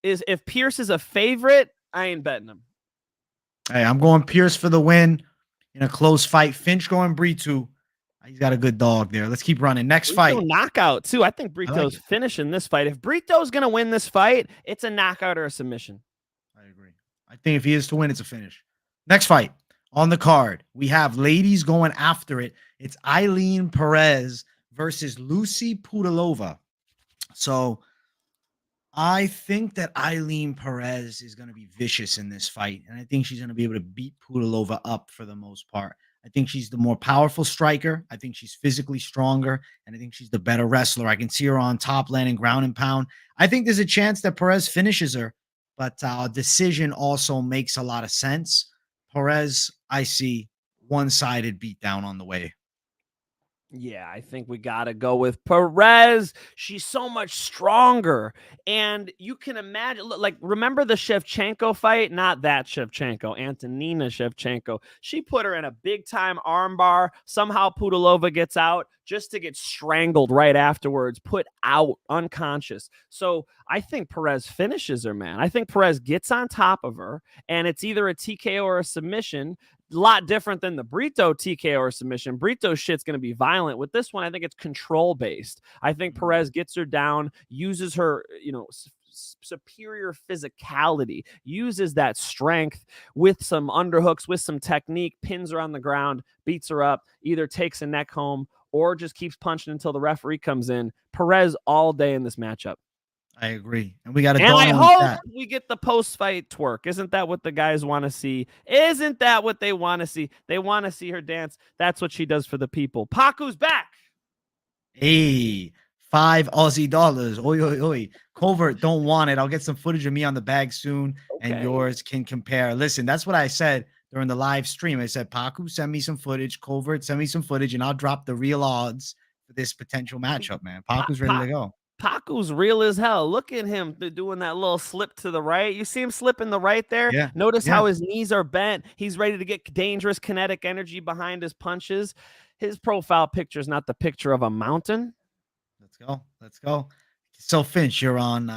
if Pearce is a favorite, I ain't betting him. Hey, I'm going Pearce for the win in a close fight. Finch going Brito. He's got a good dog there. Let's keep running. Next fight. Knockout, too. I think Brito's finishing this fight. If Brito's going to win this fight, it's a knockout or a submission. I agree. I think if he is to win, it's a finish. Next fight on the card. We have ladies going after it. It's Ailin Perez versus Lucie Pudilová. So I think that Ailin Perez is going to be vicious in this fight, and I think she's going to be able to beat Pudilová up for the most part. I think she's the more powerful striker. I think she's physically stronger, and I think she's the better wrestler. I can see her on top, landing ground and pound. I think there's a chance that Perez finishes her, but a decision also makes a lot of sense. Perez, I see one-sided beatdown on the way. Yeah, I think we got to go with Perez. She's so much stronger. And you can imagine, like, remember the Shevchenko fight? Not that Shevchenko, Antonina Shevchenko. She put her in a big-time armbar. Somehow Pudilová gets out just to get strangled right afterwards, put out, unconscious. So I think Perez finishes her, man. I think Perez gets on top of her, and it's either a TKO or a submission. A lot different than the Brito TKO or submission. Brito's shit's going to be violent. With this one, I think it's control-based. I think Perez gets her down, uses her, superior physicality, uses that strength with some underhooks, with some technique, pins her on the ground, beats her up, either takes a neck home or just keeps punching until the referee comes in. Perez all day in this matchup. I agree. And we got to. And I hope we get the post-fight twerk. Isn't that what the guys want to see? Isn't that what they want to see? They want to see her dance. That's what she does for the people. Paku's back. Hey, $5 Aussie. Oi, oi, oi. Covert, don't want it. I'll get some footage of me on the bag soon, and yours can compare. Listen, that's what I said during the live stream. I said, Paku, send me some footage. Covert, send me some footage, and I'll drop the real odds for this potential matchup, man. Paku's ready to go. Paku's real as hell. Look at him doing that little slip to the right. You see him slipping the right there? Yeah. Notice how his knees are bent. He's ready to get dangerous kinetic energy behind his punches. his profile picture is not the picture of a mountain. Let's go. Let's go. So Finch, you're on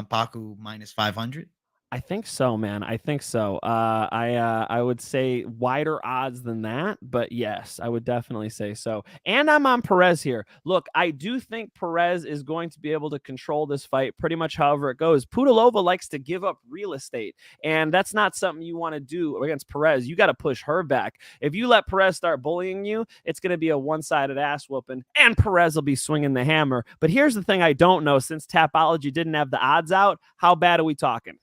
Baku minus 500. I think so, man. I think so. I would say wider odds than that, but yes, I would definitely say so. And I'm on Perez here. Look, I do think Perez is going to be able to control this fight pretty much however it goes. Pudilová likes to give up real estate, and that's not something you want to do against Perez. You got to push her back. If you let Perez start bullying you, it's going to be a one-sided ass whooping, and Perez will be swinging the hammer. But here's the thing I don't know, since Tapology didn't have the odds out, how bad are we talking?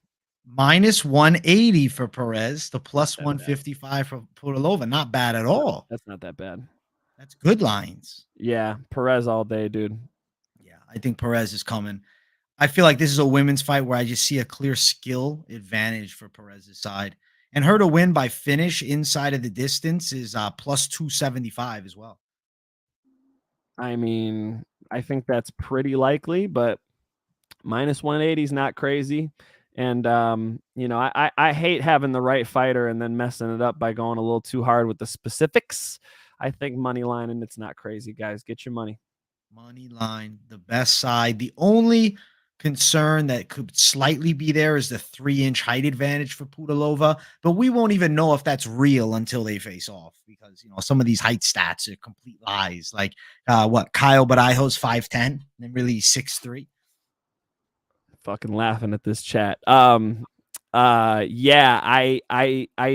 Minus 180 for Perez, the plus 155 for Pudilová. Not bad at all. That's not that bad. That's good lines. Yeah, Perez all day, dude. Yeah, I think Perez is coming. I feel like this is a women's fight where I just see a clear skill advantage for Perez's side. And her to win by finish inside of the distance is plus 275 as well. I mean, I think that's pretty likely, but minus 180 is not crazy. And, you know, I hate having the right fighter and then messing it up by going a little too hard with the specifics. I think money line, and it's not crazy, guys. Get your money. Money line, the best side. The only concern that could slightly be there is the 3-inch height advantage for Pudilová, but we won't even know if that's real until they face off, because, you know, some of these height stats are complete lies. Like Caio Baraijo's 5'10", and really 6'3". Fucking laughing at this chat. Yeah, I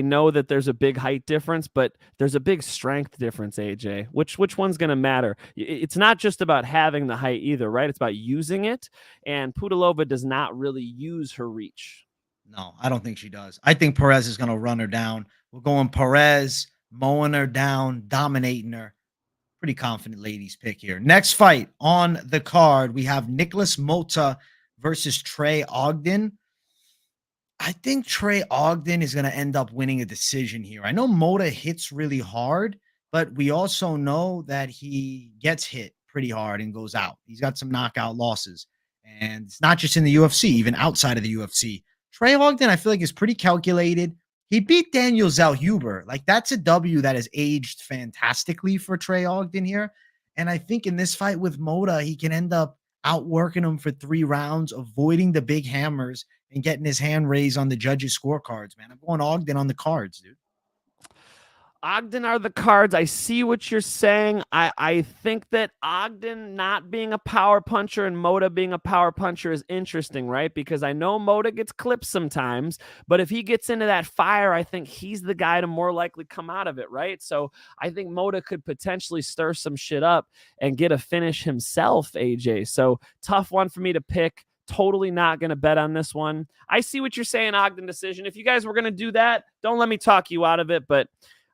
know that there's a big height difference, but there's a big strength difference, AJ. Which one's going to matter? It's not just about having the height either, right? It's about using it, and Pudilová does not really use her reach. No, I don't think she does. I think Perez is going to run her down. We're going Perez, mowing her down, dominating her. Pretty confident ladies pick here. Next fight on the card, we have Nikolas Motta versus Trey Ogden. I think Trey Ogden is going to end up winning a decision here. I know Motta hits really hard, but we also know that he gets hit pretty hard and goes out. He's got some knockout losses, and it's not just in the UFC, even outside of the UFC. Trey Ogden, I feel like, is pretty calculated. He beat Daniel Zellhuber. Like, that's a W that has aged fantastically for Trey Ogden here. And I think in this fight with Motta, he can end up outworking him for 3 rounds, avoiding the big hammers, and getting his hand raised on the judges' scorecards, man. I'm going Ogden on the cards, dude. Ogden are the cards. I see what you're saying. I think that Ogden not being a power puncher and Motta being a power puncher is interesting, right? Because I know Motta gets clipped sometimes, but if he gets into that fire, I think he's the guy to more likely come out of it, right? So I think Motta could potentially stir some shit up and get a finish himself, AJ. So tough one for me to pick. Totally not going to bet on this one. I see what you're saying, Ogden decision. If you guys were going to do that, don't let me talk you out of it, but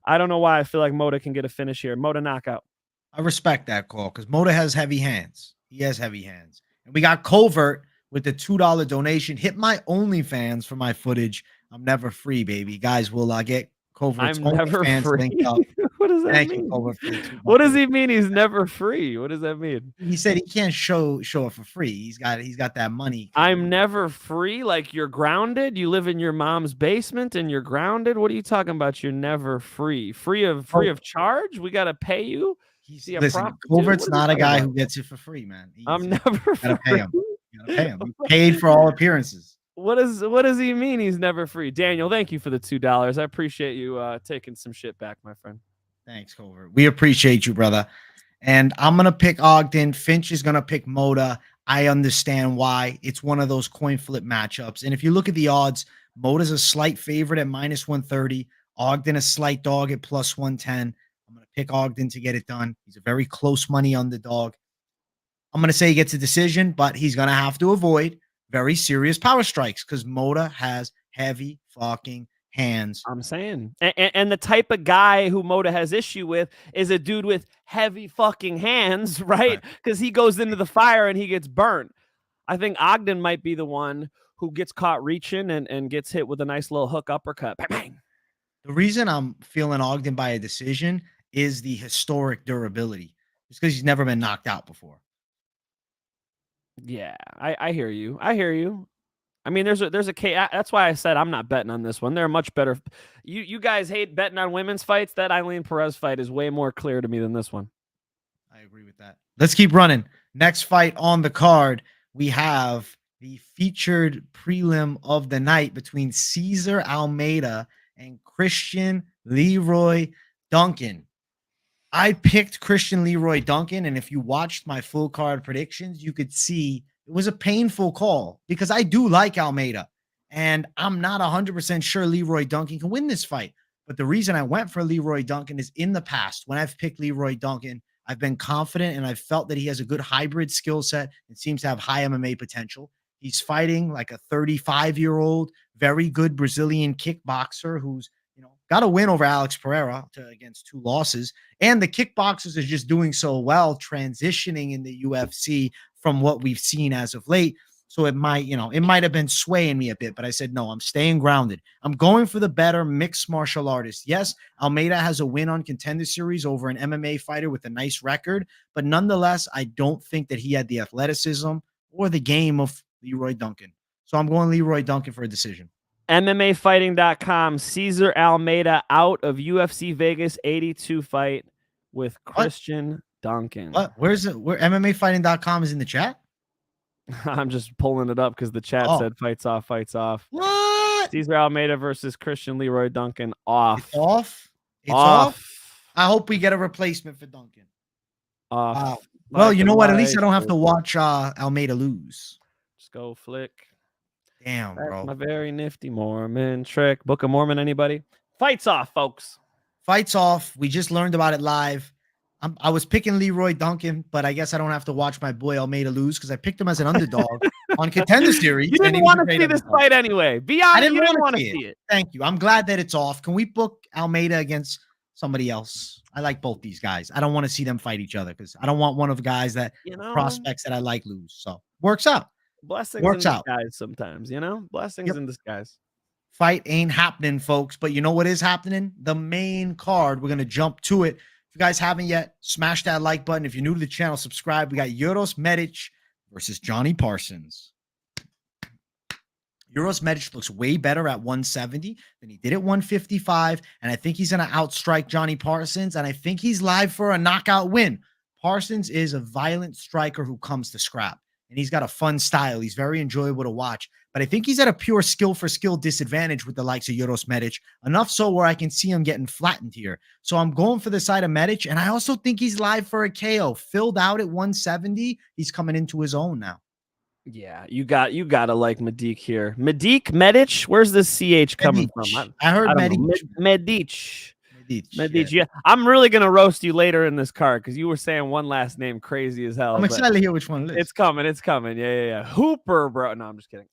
I don't know why I feel like Motta can get a finish here. Motta knockout. I respect that call because Motta has heavy hands. He has heavy hands. And we got Covert with the $2 donation. Hit my OnlyFans for my footage. I'm never free, baby. Guys will get Covert's OnlyFans linked up. What does that mean? What does he mean he's never free? What does that mean? He said he can't show it for free. He's got that money. I'm never free? Like you're grounded? You live in your mom's basement and you're grounded? What are you talking about? You're never free. Free of charge? We gotta pay you? Listen, Covert's not a guy who gets it for free, man. I'm never free. Gotta pay him. You gotta pay him. He paid for all appearances. What does he mean he's never free? Daniel, thank you for the $2. I appreciate you taking some shit back, my friend. Thanks, Covert. We appreciate you, brother. And I'm going to pick Ogden. Finch is going to pick Motta. I understand why. It's one of those coin flip matchups. And if you look at the odds, Motta's a slight favorite at minus 130. Ogden a slight dog at plus 110. I'm going to pick Ogden to get it done. He's a very close money underdog. I'm going to say he gets a decision, but he's going to have to avoid very serious power strikes because Motta has heavy fucking hands. I'm saying. And the type of guy who Motta has issue with is a dude with heavy fucking hands, right? Because he goes into the fire and he gets burnt. I think Ogden might be the one who gets caught reaching and gets hit with a nice little hook uppercut. Bang, bang. The reason I'm feeling Ogden by a decision is the historic durability. It's because he's never been knocked out before. Yeah, I hear you. I hear you. I mean, there's a K. That's why I said I'm not betting on this one. They're much better. You guys hate betting on women's fights. That Ailin Perez fight is way more clear to me than this one. I agree with that. Let's keep running. Next fight on the card, we have the featured prelim of the night between César Almeida and Christian Leroy Duncan. I picked Christian Leroy Duncan, and if you watched my full card predictions, you could see it was a painful call because I do like Almeida, and I'm not 100% sure Leroy Duncan can win this fight. But the reason I went for Leroy Duncan is in the past, when I've picked Leroy Duncan, I've been confident and I've felt that he has a good hybrid skill set and seems to have high MMA potential. He's fighting like a 35-year-old, very good Brazilian kickboxer who's, got a win over Alex Pereira against 2 losses. And the kickboxers are just doing so well, transitioning in the UFC from what we've seen as of late. So it might have been swaying me a bit, but I said, no, I'm staying grounded. I'm going for the better mixed martial artist. Yes, Almeida has a win on Contender Series over an MMA fighter with a nice record, but nonetheless, I don't think that he had the athleticism or the game of Leroy Duncan. So I'm going Leroy Duncan for a decision. MMAfighting.com, César Almeida out of UFC Vegas 82 fight with Christian Duncan. What? Where's it? Where MMAfighting.com is in the chat? I'm just pulling it up because the chat said fights off, fights off. What? César Almeida versus Christian Leroy Duncan off. It's off? It's off? I hope we get a replacement for Duncan. Off. Well, you know what? At least I don't have to watch Almeida lose. Just go flick. Damn, That's bro. my very nifty Mormon trick. Book of Mormon, anybody? Fights off, folks. Fights off. We just learned about it live. I was picking Leroy Duncan, but I guess I don't have to watch my boy Almeida lose because I picked him as an underdog on Contender Series. You didn't want to see this fight anyway. Be honest, you didn't want to see it. Thank you. I'm glad that it's off. Can we book Almeida against somebody else? I like both these guys. I don't want to see them fight each other because I don't want one of the guys that prospects that I like lose. So works out. Blessings in disguise sometimes, blessings in disguise. Fight ain't happening, folks. But you know what is happening? The main card. We're going to jump to it. If you guys haven't yet, smash that like button. If you're new to the channel, subscribe. We got Uros Medic versus Jonny Parsons. Uros Medic looks way better at 170 than he did at 155. And I think he's going to outstrike Jonny Parsons. And I think he's live for a knockout win. Parsons is a violent striker who comes to scrap. And he's got a fun style. He's very enjoyable to watch. But I think he's at a pure skill for skill disadvantage with the likes of Uros Medic. Enough so where I can see him getting flattened here. So I'm going for the side of Medic. And I also think he's live for a KO. Filled out at 170. He's coming into his own now. Yeah, you gotta like Medic here. Medic? Where's this CH coming from? I heard Medic. Yeah. I'm really gonna roast you later in this card because you were saying one last name crazy as hell. I'm excited to hear which one it is. It's coming. Yeah. Hooper, bro. No, I'm just kidding.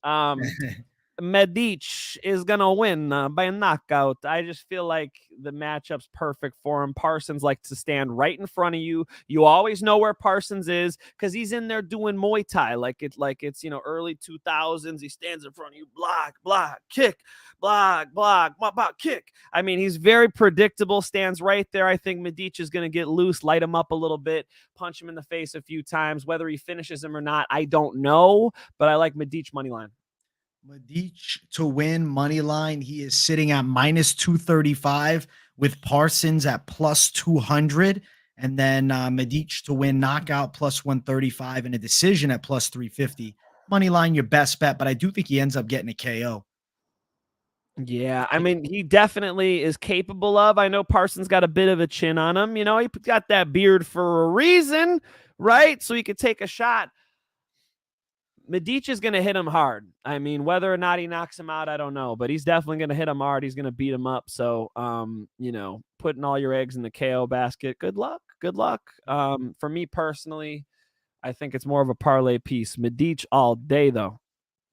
Medic is gonna win by a knockout. I just feel like the matchup's perfect for him. Parsons likes to stand right in front of you. You always know where Parsons is because he's in there doing Muay Thai like it's early 2000s. He stands in front of you, block, kick, block, kick. I mean, he's very predictable. Stands right there. I think Medic is gonna get loose, light him up a little bit, punch him in the face a few times. Whether he finishes him or not, I don't know. But I like Medic money line. Medic to win money line. He is sitting at minus 235 with Parsons at plus 200. And then Medic to win knockout plus 135 and a decision at plus 350. Money line, your best bet, but I do think he ends up getting a KO. Yeah, I mean, he definitely is capable of. I know Parsons got a bit of a chin on him. He got that beard for a reason, right? So he could take a shot. Medic is going to hit him hard. I mean, whether or not he knocks him out, I don't know. But he's definitely going to hit him hard. He's going to beat him up. So, putting all your eggs in the KO basket, good luck. Good luck. For me personally, I think it's more of a parlay piece. Medic all day, though.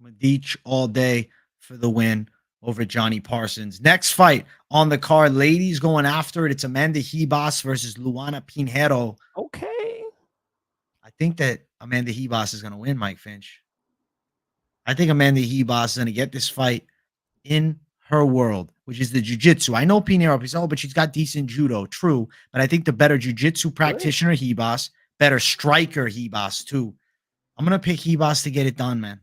Medic all day for the win over Jonny Parsons. Next fight on the card, ladies going after it. It's Amanda Ribas versus Luana Pinheiro. Okay. I think that Amanda Ribas is going to win, Mike Finch. I think Amanda Ribas is going to get this fight in her world, which is the jiu-jitsu. I know Pinheiro, but she's got decent judo, true. But I think the better jiu-jitsu practitioner, Ribas, better striker, Ribas, too. I'm going to pick Ribas to get it done, man.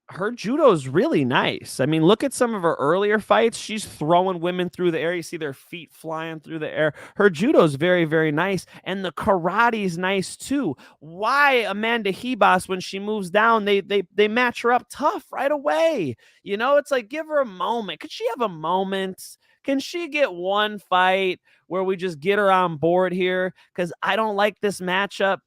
her judo is really nice. I mean, look at some of her earlier fights. She's throwing women through the air. You see their feet flying through the air. Her judo is very, very nice. And the karate is nice too. Why Amanda Ribas, when she moves down, they match her up tough right away. You know, it's like, give her a moment. Could she have a moment? Can she get one fight where we just get her on board here? Because I don't like this matchup.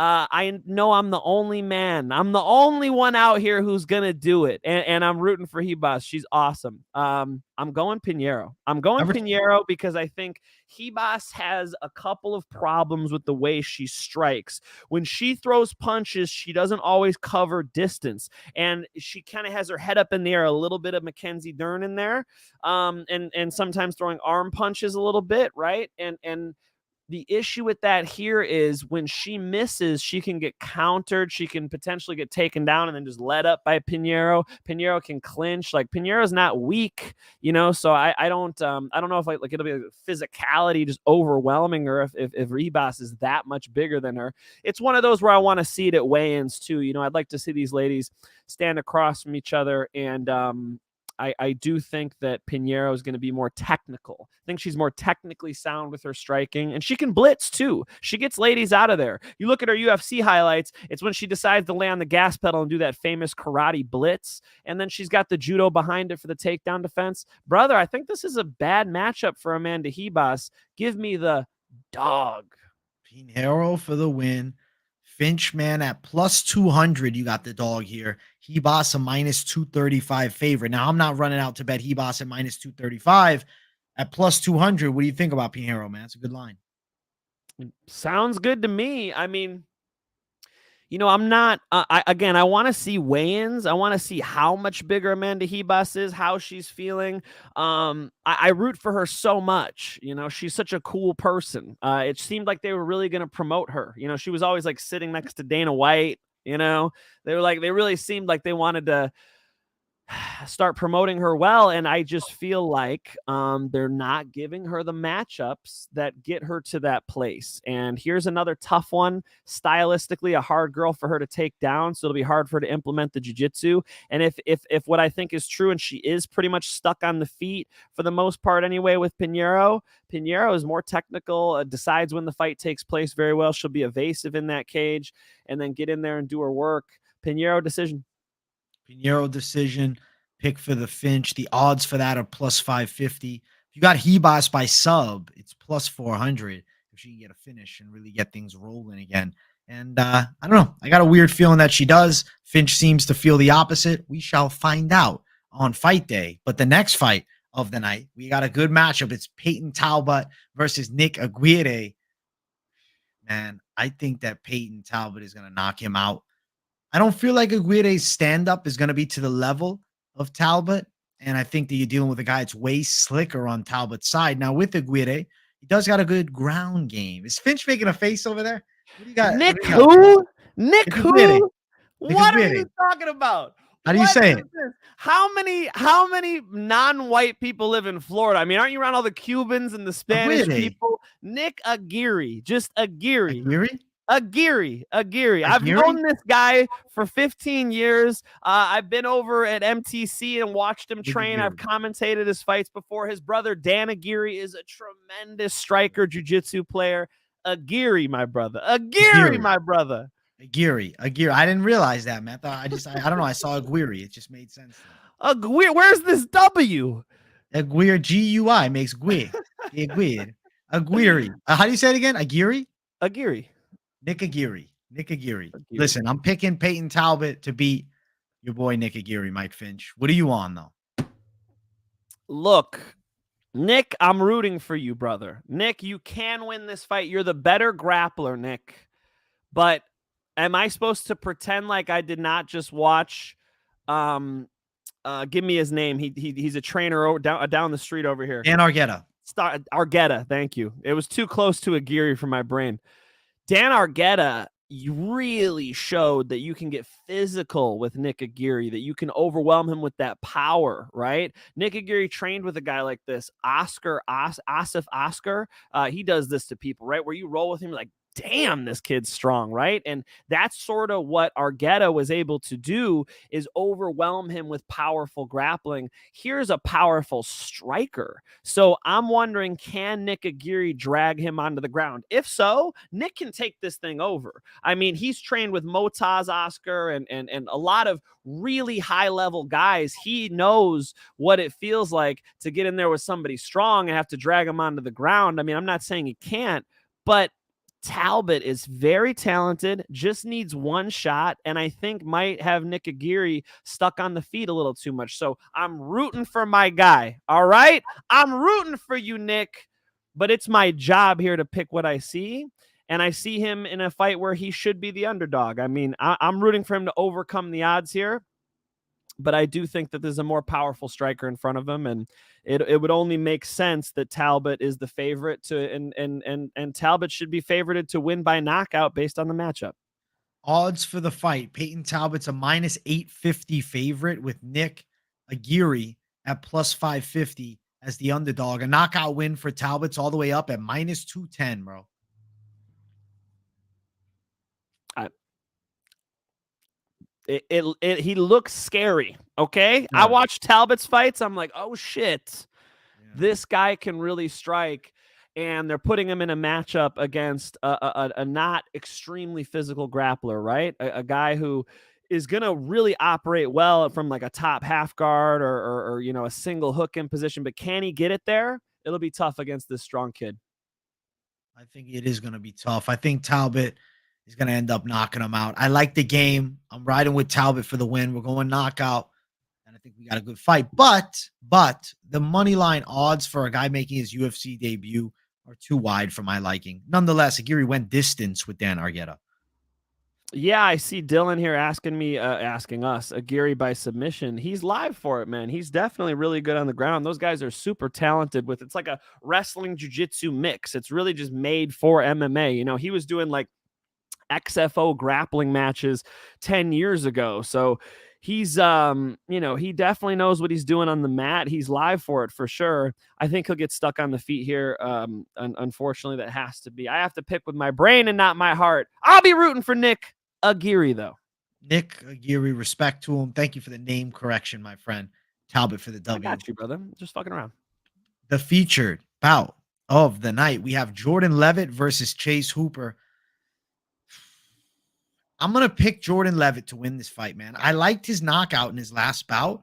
I know I'm the only man. I'm the only one out here who's going to do it. And I'm rooting for Ribas. She's awesome. I'm going Pinheiro. I'm going Pinheiro because I think Ribas has a couple of problems with the way she strikes. When she throws punches, she doesn't always cover distance. And she kind of has her head up in the air, a little bit of Mackenzie Dern in there. And sometimes throwing arm punches a little bit, right? And the issue with that here is when she misses, she can get countered. She can potentially get taken down and then just let up by Pinheiro. Pinheiro can clinch. Like, Pinheiro's not weak, you know. So I don't know if like it'll be a physicality just overwhelming her if Ribas is that much bigger than her. It's one of those where I want to see it at weigh-ins too. You know, I'd like to see these ladies stand across from each other, and I do think that Pinheiro is going to be more technical. I think she's more technically sound with her striking, and she can blitz too. She gets ladies out of there. You look at her UFC highlights, it's when she decides to lay on the gas pedal and do that famous karate blitz, and then she's got the judo behind it for the takedown defense. Brother, I think this is a bad matchup for Amanda Ribas. Give me the dog. Pinheiro for the win. Finch, man, at plus 200, you got the dog here. Ribas a minus 235 favorite. Now, I'm not running out to bet Ribas at minus 235. At plus 200, what do you think about Pinheiro, man? It's a good line. Sounds good to me. I mean, you know, I'm not, I want to see weigh-ins. I want to see how much bigger Amanda Ribas is, how she's feeling. I root for her so much. You know, she's such a cool person. It seemed like they were really going to promote her. You know, she was always like sitting next to Dana White. You know, they really seemed like they wanted to start promoting her well, and I just feel like they're not giving her the matchups that get her to that place. And here's another tough one, stylistically a hard girl for her to take down, so it'll be hard for her to implement the jiu-jitsu. And if what I think is true, and she is pretty much stuck on the feet for the most part anyway with Pinheiro is more technical, decides when the fight takes place very well. She'll be evasive in that cage and then get in there and do her work. Pinheiro decision. Pinheiro decision, pick for the Finch. The odds for that are plus 550. If you got Ribas by sub, it's plus 400 if she can get a finish and really get things rolling again. And I don't know. I got a weird feeling that she does. Finch seems to feel the opposite. We shall find out on fight day. But the next fight of the night, we got a good matchup. It's Peyton Talbot versus Nick Aguirre. Man, I think that Peyton Talbot is going to knock him out. I don't feel like Aguirre's stand-up is going to be to the level of Talbot, and I think that you're dealing with a guy that's way slicker on Talbot's side. Now, with Aguirre, he does got a good ground game. Is Finch making a face over there? What do you got? Nick who? Nick who? Aguirre. What are you talking about? How do you say it? How many non-white people live in Florida? I mean, aren't you around all the Cubans and the Spanish people? Nick Aguirre, just Aguirre. Aguirre. I've known this guy for 15 years. I've been over at MTC and watched him train. I've commentated his fights before. His brother, Dan Aguirre, is a tremendous striker, jiu-jitsu player. Aguirre, my brother. Aguirre, my brother. Aguirre. I didn't realize that, man. I don't know. I saw Aguirre. It just made sense. Aguirre. Where's this W? Aguirre, G-U-I, makes Guir. Aguirre. How do you say it again? Aguirre? Aguirre. Nick Aguirre. Listen, I'm picking Peyton Talbot to beat your boy Nick Aguirre, Mike Finch. What are you on, though? Look, Nick, I'm rooting for you, brother. Nick, you can win this fight. You're the better grappler, Nick. But am I supposed to pretend like I did not just watch give me his name. He's a trainer down the street over here. Dan Argueta. Argueta, thank you. It was too close to Aguirre for my brain. Dan Argueta really showed that you can get physical with Nick Aguirre, that you can overwhelm him with that power, right? Nick Aguirre trained with a guy like this, Asif Oscar. He does this to people, right? Where you roll with him like, damn, this kid's strong, right? And that's sort of what Argueta was able to do, is overwhelm him with powerful grappling. Here's a powerful striker. So I'm wondering, can Nick Aguirre drag him onto the ground? If so, Nick can take this thing over. I mean, he's trained with Motta's Oscar and a lot of really high-level guys. He knows what it feels like to get in there with somebody strong and have to drag him onto the ground. I mean, I'm not saying he can't, but Talbot is very talented, just needs one shot, and I think might have Nick Aguirre stuck on the feet a little too much. So I'm rooting for my guy, all right? I'm rooting for you, Nick, but it's my job here to pick what I see, and I see him in a fight where he should be the underdog. I mean, I'm rooting for him to overcome the odds here, but I do think that there's a more powerful striker in front of him, and it would only make sense that Talbot is the favorite to, and Talbot should be favorited to win by knockout based on the matchup. Odds for the fight: Peyton Talbot's a -850 favorite, with Nick Aguirre at +550 as the underdog. A knockout win for Talbot's all the way up at -210, bro. He looks scary. Okay. Yeah. I watched Talbot's fights. I'm like, oh shit, this guy can really strike. And they're putting him in a matchup against a not extremely physical grappler, right? A guy who is going to really operate well from like a top half guard or you know, a single hook in position, but can he get it there? It'll be tough against this strong kid. I think it is going to be tough. I think Talbot is going to end up knocking him out. I like the game. I'm riding with Talbot for the win. We're going knockout, and I think we got a good fight. But the money line odds for a guy making his UFC debut are too wide for my liking. Nonetheless, Aguirre went distance with Dan Argueta. Yeah, I see Dylan here asking us, Aguirre by submission. He's live for it, man. He's definitely really good on the ground. Those guys are super talented with, it's like a wrestling jiu-jitsu mix. It's really just made for MMA. You know, he was doing like XFO grappling matches 10 years ago. So he's, you know, he definitely knows what he's doing on the mat. He's live for it for sure. I think he'll get stuck on the feet here. Unfortunately, that has to be. I have to pick with my brain and not my heart. I'll be rooting for Nick Aguirre, though. Nick Aguirre, respect to him. Thank you for the name correction, my friend. Talbot for the W. I got you, brother. Just fucking around. The featured bout of the night, we have Jordan Leavitt versus Chase Hooper. I'm going to pick Jordan Leavitt to win this fight, man. I liked his knockout in his last bout,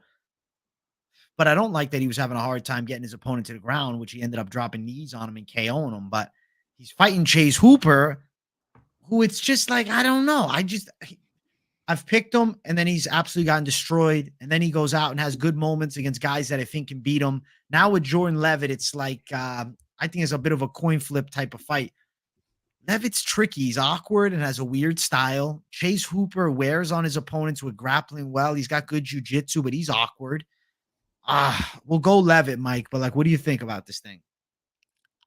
but I don't like that he was having a hard time getting his opponent to the ground, which he ended up dropping knees on him and KOing him. But he's fighting Chase Hooper, who it's just like, I don't know. I've picked him, and then he's absolutely gotten destroyed. And then he goes out and has good moments against guys that I think can beat him. Now with Jordan Leavitt, it's like, I think it's a bit of a coin flip type of fight. Leavitt's tricky. He's awkward and has a weird style. Chase Hooper wears on his opponents with grappling well. He's got good jiu-jitsu, but he's awkward. We'll go Leavitt, Mike. But like, what do you think about this thing?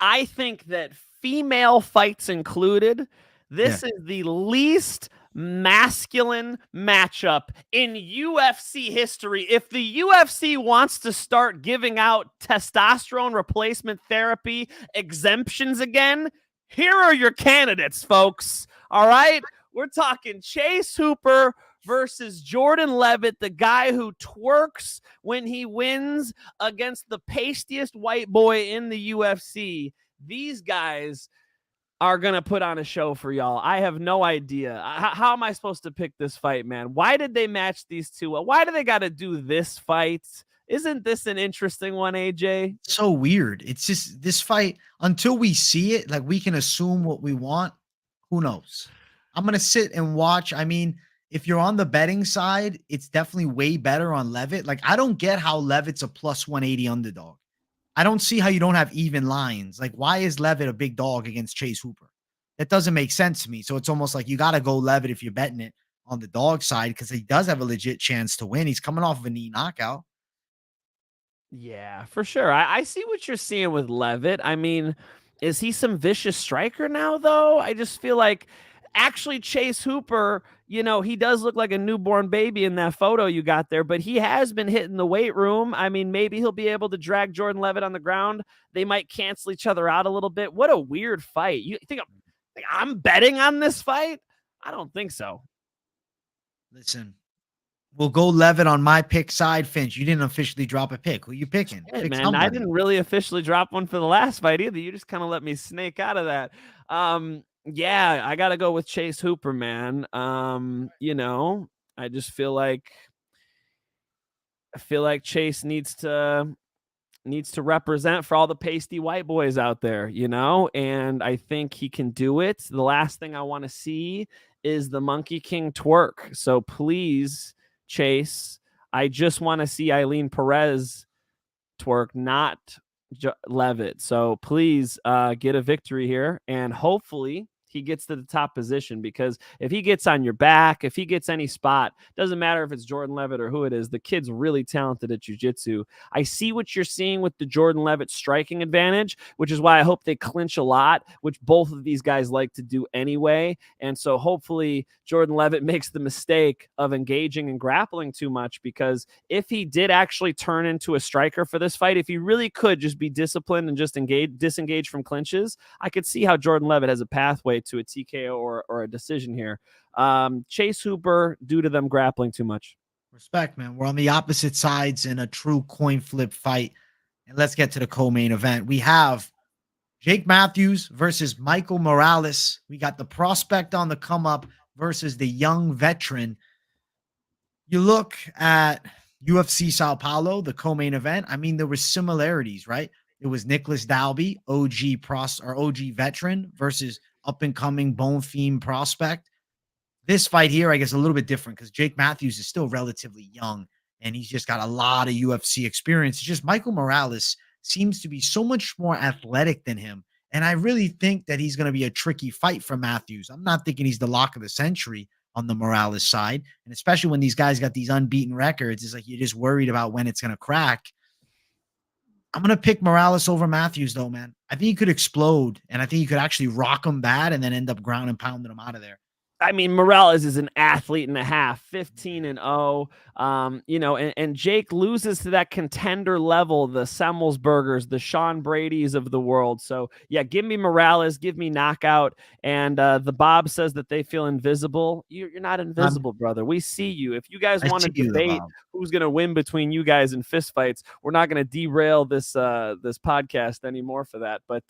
I think that female fights included, this is the least masculine matchup in UFC history. If the UFC wants to start giving out testosterone replacement therapy exemptions again, here are your candidates, folks. All right. We're talking Chase Hooper versus Jordan Leavitt, the guy who twerks when he wins against the pastiest white boy in the UFC. These guys are going to put on a show for y'all. I have no idea. How am I supposed to pick this fight, man? Why did they match these two? Why do they got to do this fight? Isn't this an interesting one, AJ? So weird. It's just this fight, until we see it, like we can assume what we want. Who knows? I'm going to sit and watch. I mean, if you're on the betting side, it's definitely way better on Leavitt. Like, I don't get how Leavitt's a +180 underdog. I don't see how you don't have even lines. Like, why is Leavitt a big dog against Chase Hooper? That doesn't make sense to me. So it's almost like you got to go Leavitt if you're betting it on the dog side, because he does have a legit chance to win. He's coming off of a knee knockout. Yeah, for sure. I see what you're seeing with Leavitt. I mean, is he some vicious striker now, though? I just feel like actually Chase Hooper, you know, he does look like a newborn baby in that photo you got there, but he has been hitting the weight room. I mean, maybe he'll be able to drag Jordan Leavitt on the ground. They might cancel each other out a little bit. What a weird fight. You think Like, I'm betting on this fight? I don't think so. Listen, we'll go Leavitt on my pick side. Finch, you didn't officially drop a pick. Who you picking? Hey, Pick man, somebody. I didn't really officially drop one for the last fight either. You just kind of let me snake out of that. Yeah, I got to go with Chase Hooper, man. You know, I just feel like Chase needs to represent for all the pasty white boys out there, you know, and I think he can do it. The last thing I want to see is the Monkey King twerk. So please, Chase, I just want to see Ailin Perez twerk, not Leavitt. So please get a victory here, and hopefully he gets to the top position, because if he gets on your back, if he gets any spot, doesn't matter if it's Jordan Leavitt or who it is, the kid's really talented at jiu-jitsu. I see what you're seeing with the Jordan Leavitt striking advantage, which is why I hope they clinch a lot, which both of these guys like to do anyway. And so hopefully Jordan Leavitt makes the mistake of engaging and grappling too much, because if he did actually turn into a striker for this fight, if he really could just be disciplined and just disengage from clinches, I could see how Jordan Leavitt has a pathway to a TKO or a decision here. Chase Hooper, due to them grappling too much. Respect, man. We're on the opposite sides in a true coin flip fight. And let's get to the co-main event. We have Jake Matthews versus Michael Morales. We got the prospect on the come up versus the young veteran. You look at UFC Sao Paulo, the co-main event. I mean, there were similarities, right? It was Nicholas Dalby, OG veteran versus up-and-coming Bone Fiend prospect. This fight here, I guess, a little bit different because Jake Matthews is still relatively young and he's just got a lot of UFC experience. It's just Michael Morales seems to be so much more athletic than him. And I really think that he's going to be a tricky fight for Matthews. I'm not thinking he's the lock of the century on the Morales side. And especially when these guys got these unbeaten records, it's like you're just worried about when it's going to crack. I'm going to pick Morales over Matthews, though, man. I think he could explode, and I think he could actually rock him bad and then end up ground and pounding him out of there. I mean, Morales is an athlete and a half, 15-0. You know, and Jake loses to that contender level, the Semmelsbergers, the Sean Brady's of the world. So yeah, give me Morales, give me knockout. And the Bob says that they feel invisible. You're not invisible, brother. We see you. If you guys want to debate who's going to win between you guys in fistfights, we're not going to derail this this podcast anymore for that. But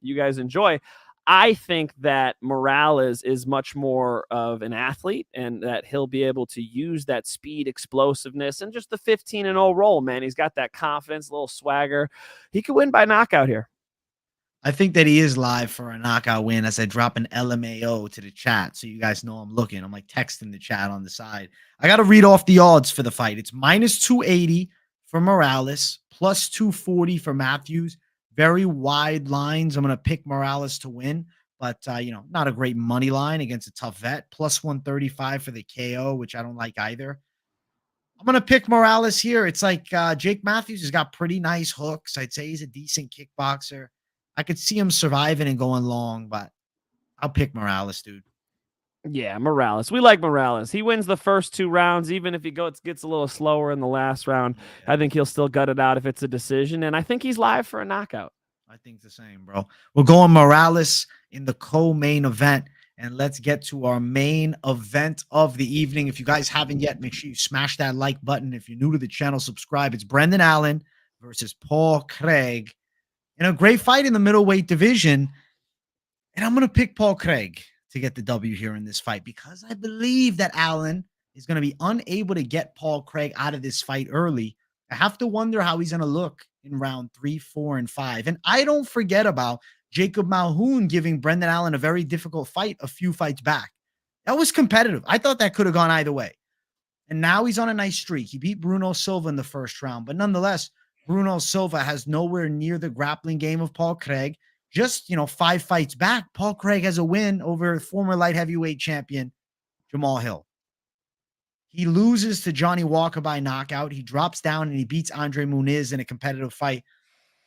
you guys enjoy. I think that Morales is much more of an athlete and that he'll be able to use that speed, explosiveness, and just the 15-0 roll, man. He's got that confidence, a little swagger. He could win by knockout here. I think that he is live for a knockout win as I drop an LMAO to the chat. So you guys know I'm looking. I'm like texting the chat on the side. I got to read off the odds for the fight. It's minus 280 for Morales, plus 240 for Matthews. Very wide lines. I'm going to pick Morales to win, but, you know, not a great money line against a tough vet. Plus 135 for the KO, which I don't like either. I'm going to pick Morales here. It's like Jake Matthews has got pretty nice hooks. I'd say he's a decent kickboxer. I could see him surviving and going long, but I'll pick Morales, dude. Yeah, Morales. We like Morales. He wins the first 2 rounds, even if he gets a little slower in the last round. I think he'll still gut it out if it's a decision, and I think he's live for a knockout. I think the same, bro. We're going Morales in the co-main event, and let's get to our main event of the evening. If you guys haven't yet, make sure you smash that like button. If you're new to the channel, subscribe. It's Brendan Allen versus Paul Craig in a great fight in the middleweight division, and I'm going to pick Paul Craig to get the W here in this fight because I believe that Allen is going to be unable to get Paul Craig out of this fight early. I have to wonder how he's going to look in round 3, 4, and 5. And I don't forget about Jacob Mulhoon giving Brendan Allen a very difficult fight a few fights back. That was competitive. I thought that could have gone either way. And now he's on a nice streak. He beat Bruno Silva in the first round. But nonetheless, Bruno Silva has nowhere near the grappling game of Paul Craig. Just, 5 fights back, Paul Craig has a win over former light heavyweight champion Jamal Hill. He loses to Johnny Walker by knockout. He drops down and he beats Andre Muniz in a competitive fight.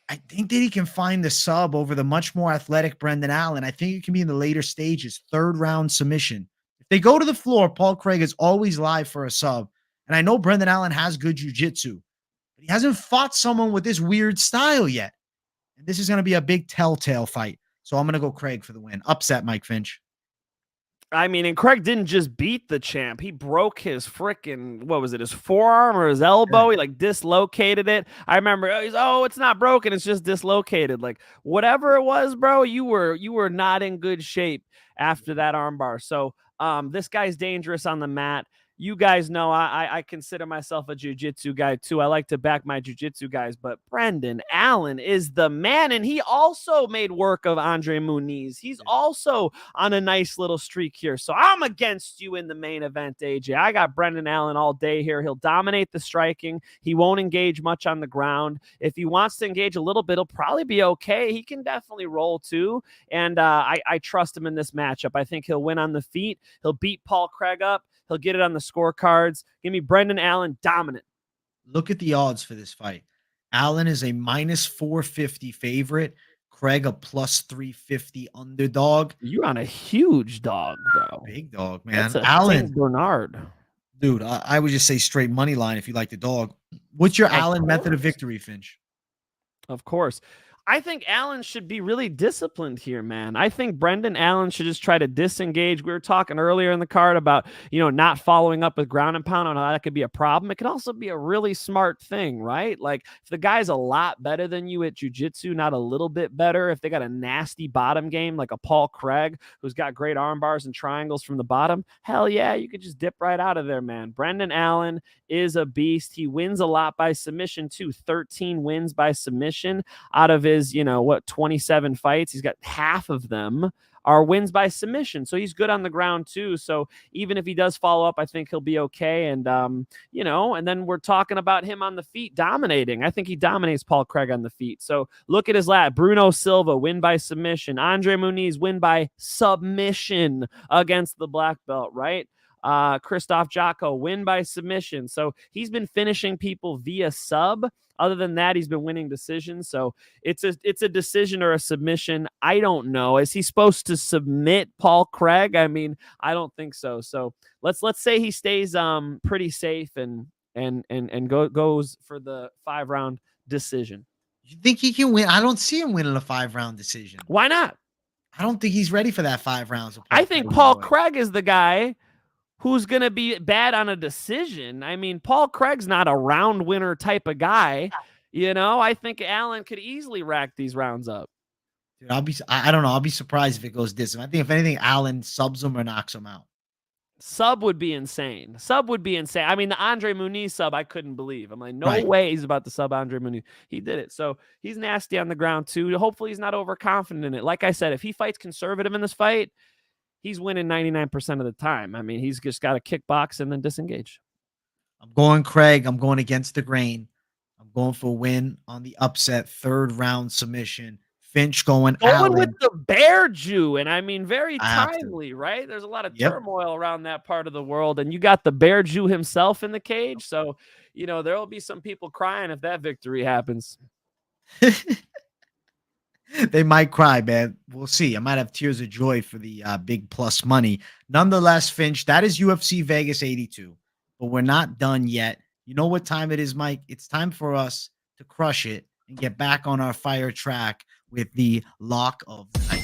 I think that he can find the sub over the much more athletic Brendan Allen. I think it can be in the later stages, 3rd round submission. If they go to the floor, Paul Craig is always live for a sub. And I know Brendan Allen has good jiu-jitsu, but he hasn't fought someone with this weird style yet. And this is going to be a big telltale fight. So I'm going to go Craig for the win. Upset, Mike Finch. I mean, and Craig didn't just beat the champ. He broke his freaking, what was it, his forearm or his elbow? Yeah. He like dislocated it. I remember, it's not broken. It's just dislocated. Like whatever it was, bro, you were not in good shape after that armbar. So this guy's dangerous on the mat. You guys know I consider myself a jiu-jitsu guy too. I like to back my jiu-jitsu guys, but Brendan Allen is the man, and he also made work of Andre Muniz. He's also on a nice little streak here. So I'm against you in the main event, AJ. I got Brendan Allen all day here. He'll dominate the striking. He won't engage much on the ground. If he wants to engage a little bit, he'll probably be okay. He can definitely roll too, and I trust him in this matchup. I think he'll win on the feet. He'll beat Paul Craig up. He'll get it on the scorecards. Give me Brendan Allen dominant. Look at the odds for this fight. Allen is a minus 450 favorite. Craig a plus 350 underdog. You're on a huge dog, bro. Big dog, man. That's Allen Bernard. Dude, I would just say straight money line if you like the dog. What's your Allen method of victory, Finch? Of course. I think Allen should be really disciplined here, man. I think Brendan Allen should just try to disengage. We were talking earlier in the card about, not following up with ground and pound on how that could be a problem. It could also be a really smart thing, right? Like if the guy's a lot better than you at jiu-jitsu, not a little bit better, if they got a nasty bottom game like a Paul Craig who's got great arm bars and triangles from the bottom, hell yeah, you could just dip right out of there, man. Brendan Allen is a beast. He wins a lot by submission too. 13 wins by submission out of his 27 fights. He's got half of them are wins by submission. So he's good on the ground too. So even if he does follow up, I think he'll be okay. And, and then we're talking about him on the feet dominating. I think he dominates Paul Craig on the feet. So look at his lat. Bruno Silva, win by submission. Andre Muniz, win by submission against the black belt, right? Christoph Jeka, win by submission. So he's been finishing people via sub. Other than that, he's been winning decisions. So it's a decision or a submission. I don't know. Is he supposed to submit Paul Craig? I mean, I don't think so. So let's say he stays pretty safe and goes for the 5-round decision. You think he can win? I don't see him winning a 5-round decision. Why not? I don't think he's ready for that 5 rounds. I think Paul Craig is the guy who's going to be bad on a decision. I mean, Paul Craig's not a round winner type of guy. I think Allen could easily rack these rounds up. Dude, I don't know. I'll be surprised if it goes this. I think if anything, Allen subs him or knocks him out. Sub would be insane. I mean, the Andre Muniz sub, I couldn't believe. I'm like, no way he's about to sub Andre Muniz. He did it. So he's nasty on the ground too. Hopefully he's not overconfident in it. Like I said, if he fights conservative in this fight, he's winning 99% of the time. I mean, he's just got to kickbox and then disengage. I'm going Craig. I'm going against the grain. I'm going for a win on the upset 3rd round submission. Finch going Allen. With the bear Jew. And I mean, very timely, right? There's a lot of turmoil around that part of the world. And you got the bear Jew himself in the cage. So, there will be some people crying if that victory happens. They might cry, man. We'll see. I might have tears of joy for the big plus money. Nonetheless, Finch, that is UFC Vegas 82. But we're not done yet. You know what time it is, Mike? It's time for us to crush it and get back on our fire track with the lock of the night.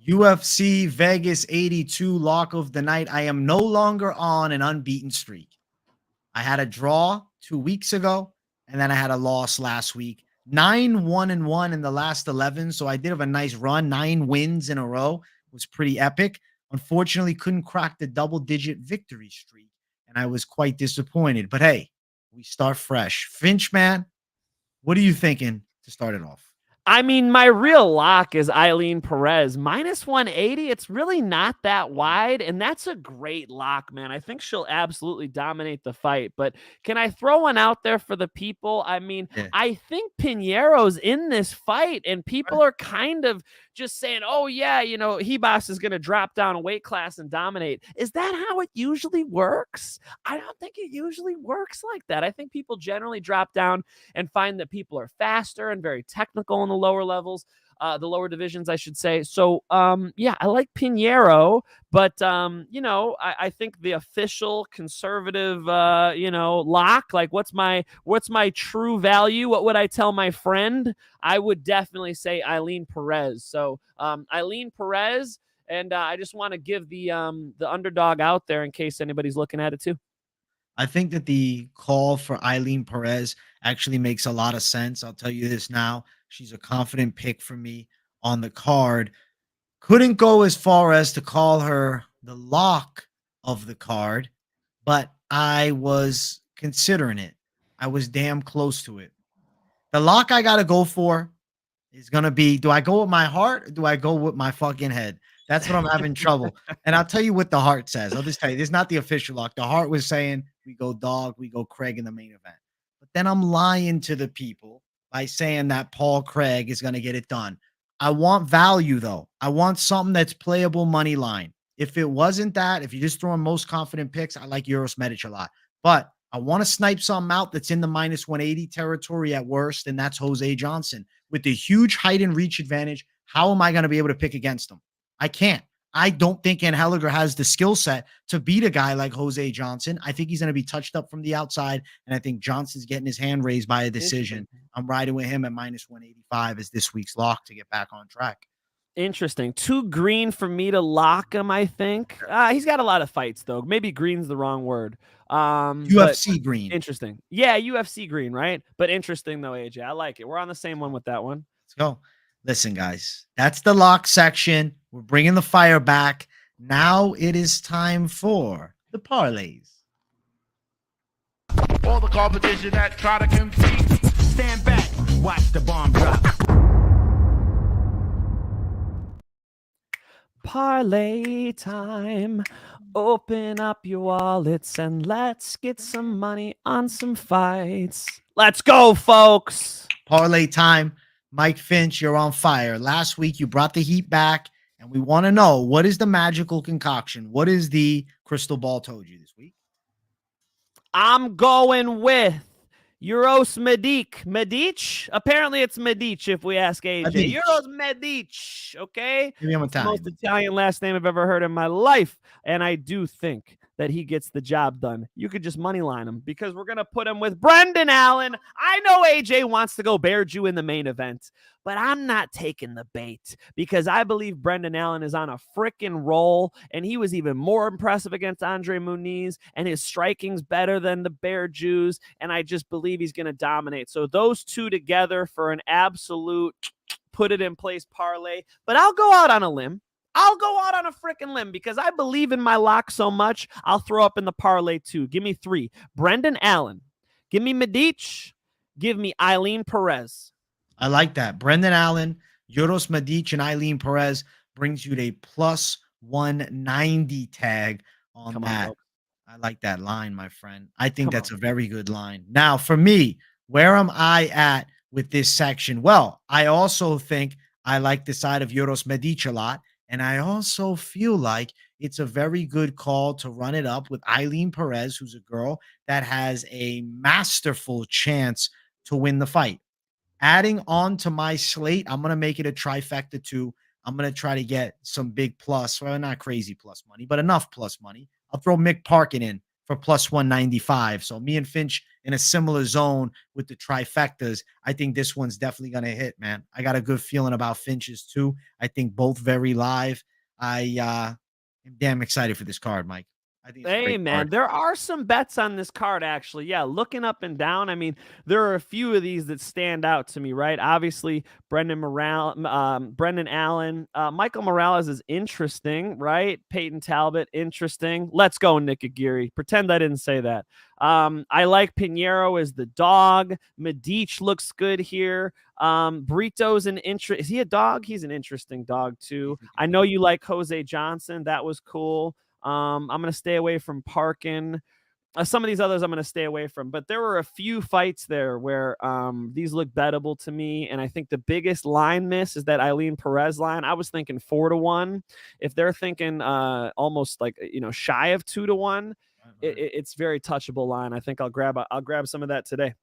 UFC Vegas 82 lock of the night. I am no longer on an unbeaten streak. I had a draw 2 weeks ago, and then I had a loss last week. 9-1-1 in the last 11, so I did have a nice run. 9 wins in a row. It was pretty epic. Unfortunately, couldn't crack the double-digit victory streak, and I was quite disappointed. But hey, we start fresh. Finch, man, what are you thinking to start it off? I mean, my real lock is Ailin Perez. Minus 180. It's really not that wide, and that's a great lock, man. I think she'll absolutely dominate the fight. But can I throw one out there for the people? I mean, I think Pinheiro's in this fight, and people are kind of just saying, oh, yeah, Ribas is going to drop down a weight class and dominate. Is that how it usually works? I don't think it usually works like that. I think people generally drop down and find that people are faster and very technical in the the lower levels. The lower divisions, I should say. So, yeah, I like Pinheiro, but, I think the official conservative, lock, like what's my true value? What would I tell my friend? I would definitely say Ailin Perez. So, Ailin Perez, and I just want to give the underdog out there in case anybody's looking at it too. I think that the call for Ailin Perez actually makes a lot of sense. I'll tell you this now. She's a confident pick for me on the card. Couldn't go as far as to call her the lock of the card, but I was considering it. I was damn close to it. The lock I got to go for is going to be, do I go with my heart or do I go with my fucking head? That's what I'm having trouble. And I'll tell you what the heart says. I'll just tell you, this is not the official lock. The heart was saying we go dog, we go Craig in the main event. But then I'm lying to the people by saying that Paul Craig is going to get it done. I want value, though. I want something that's playable money line. If it wasn't that, if you're just throwing most confident picks, I like Uros Medic a lot. But I want to snipe something out that's in the minus 180 territory at worst, and that's Jose Johnson. With the huge height and reach advantage, how am I going to be able to pick against him? I can't. I don't think Anheliger has the skill set to beat a guy like Jose Johnson. I think he's going to be touched up from the outside, and I think Johnson's getting his hand raised by a decision. I'm riding with him at minus 185 as this week's lock to get back on track. Interesting. Too green for me to lock him, I think. He's got a lot of fights, though. Maybe green's the wrong word. UFC green. Interesting. Yeah, UFC green, right? But interesting, though, AJ. I like it. We're on the same one with that one. Let's go. Listen, guys, that's the lock section. We're bringing the fire back. Now it is time for the parlays. All the competition that try to compete, stand back, watch the bomb drop. Parlay time. Open up your wallets and let's get some money on some fights. Let's go, folks. Parlay time. Mike Finch, you're on fire. Last week, you brought the heat back, and we want to know, what is the magical concoction? What is the crystal ball told you this week? I'm going with Uros Medic. Apparently, it's Medic if we ask AJ. Medic. Uros Medic, okay? Maybe I'm It's the Italian. most Italian last name I've ever heard in my life, and I do think that he gets the job done. You could just money line him because we're going to put him with Brendan Allen. I know AJ wants to go Bear Jew in the main event, but I'm not taking the bait because I believe Brendan Allen is on a freaking roll, and he was even more impressive against Andre Muniz, and his striking's better than the Bear Jews, and I just believe he's going to dominate. So those two together for an absolute put-it-in-place parlay, but I'll go out on a limb. I'll go out on a freaking limb because I believe in my lock so much. I'll throw up in the parlay too. Give me 3. Brendan Allen. Give me Medic. Give me Ailin Perez. I like that. Brendan Allen, Uros Medic, and Ailin Perez brings you a plus 190 tag on that. I like that line, my friend. I think that's a very good line. Now, for me, where am I at with this section? Well, I also think I like the side of Uros Medic a lot. And I also feel like it's a very good call to run it up with Ailin Perez, who's a girl that has a masterful chance to win the fight. Adding on to my slate, I'm going to make it a trifecta too. I'm going to try to get some big plus, well, not crazy plus money, but enough plus money. I'll throw Mick Parkin in for plus 195. So me and Finch in a similar zone with the trifectas. I think this one's definitely going to hit, man. I got a good feeling about Finch's too. I think both very live. I am damn excited for this card, Mike. I think it's a great man, card. there are some bets on this card, actually. Yeah, looking up and down, I mean, there are a few of these that stand out to me, right? Obviously, Brendan Allen. Michael Morales is interesting, right? Peyton Talbot, interesting. Let's go, Nick Aguirre. Pretend I didn't say that. I like Pinheiro as the dog. Medic looks good here. Brito's an interest. Is he a dog? He's an interesting dog, too. I know you like Jose Johnson. That was cool. I'm going to stay away from Parkin. Some of these others I'm going to stay away from, but there were a few fights there where these look bettable to me. And I think the biggest line miss is that Ailin Perez line. I was thinking 4-1. If they're thinking almost like, shy of 2-1, it's very touchable line. I think I'll grab some of that today.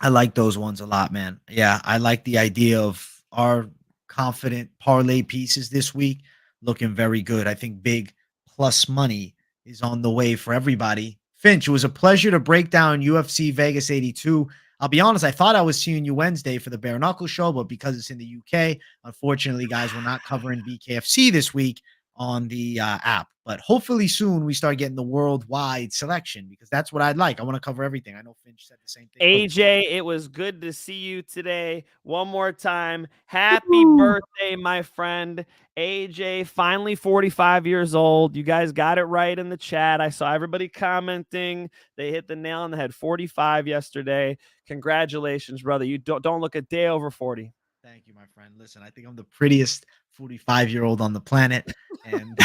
I like those ones a lot, man. Yeah, I like the idea of our confident parlay pieces this week looking very good. I think big plus money is on the way for everybody. Finch, it was a pleasure to break down UFC Vegas 82. I'll be honest, I thought I was seeing you Wednesday for the Bare Knuckle show, but because it's in the UK, unfortunately, guys, we're not covering BKFC this week on the app. But hopefully soon we start getting the worldwide selection because that's what I'd like. I want to cover everything. I know Finch said the same thing. AJ, it was good to see you today. One more time. Happy birthday, my friend. AJ, finally 45 years old. You guys got it right in the chat. I saw everybody commenting. They hit the nail on the head. 45 yesterday. Congratulations, brother. You don't look a day over 40. Thank you, my friend. Listen, I think I'm the prettiest 45-year-old on the planet. And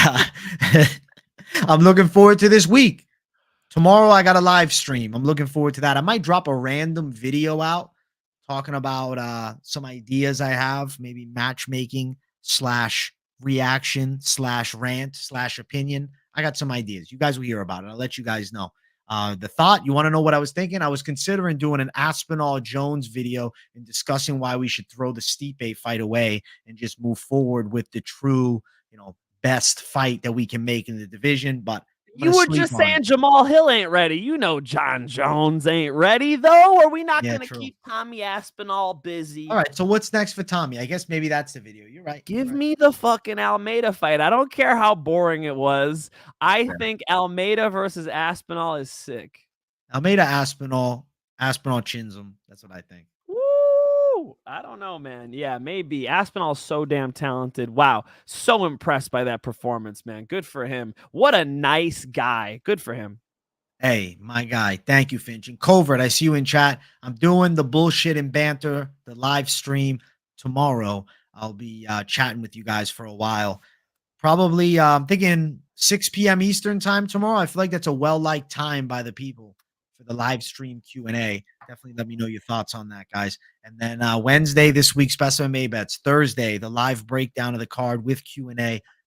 I'm looking forward to this week. Tomorrow, I got a live stream. I'm looking forward to that. I might drop a random video out talking about some ideas I have, maybe matchmaking / reaction / rant / opinion. I got some ideas. You guys will hear about it. I'll let you guys know. The thought, you want to know what I was thinking? I was considering doing an Aspinall Jones video and discussing why we should throw the Stipe fight away and just move forward with the true, best fight that we can make in the division. But you were just saying Jamal Hill ain't ready. You know John Jones ain't ready, though. Are we not going to keep Tommy Aspinall busy? All right, so what's next for Tommy? I guess maybe that's the video. You're right. Give me the fucking Almeida fight. I don't care how boring it was. I think Almeida versus Aspinall is sick. Almeida, Aspinall chins him. That's what I think. Woo! I don't know, man. Yeah, maybe. Aspinall's so damn talented. Wow. So impressed by that performance, man. Good for him. What a nice guy. Good for him. Hey, my guy. Thank you, Finch. And Covert, I see you in chat. I'm doing the bullshit and banter, the live stream tomorrow. I'll be chatting with you guys for a while. Probably I'm thinking 6 p.m. Eastern time tomorrow. I feel like that's a well-liked time by the people for the live stream Q&A. Definitely let me know your thoughts on that, guys. And then Wednesday, this week, Specimen May Bets. Thursday, the live breakdown of the card with Q&A.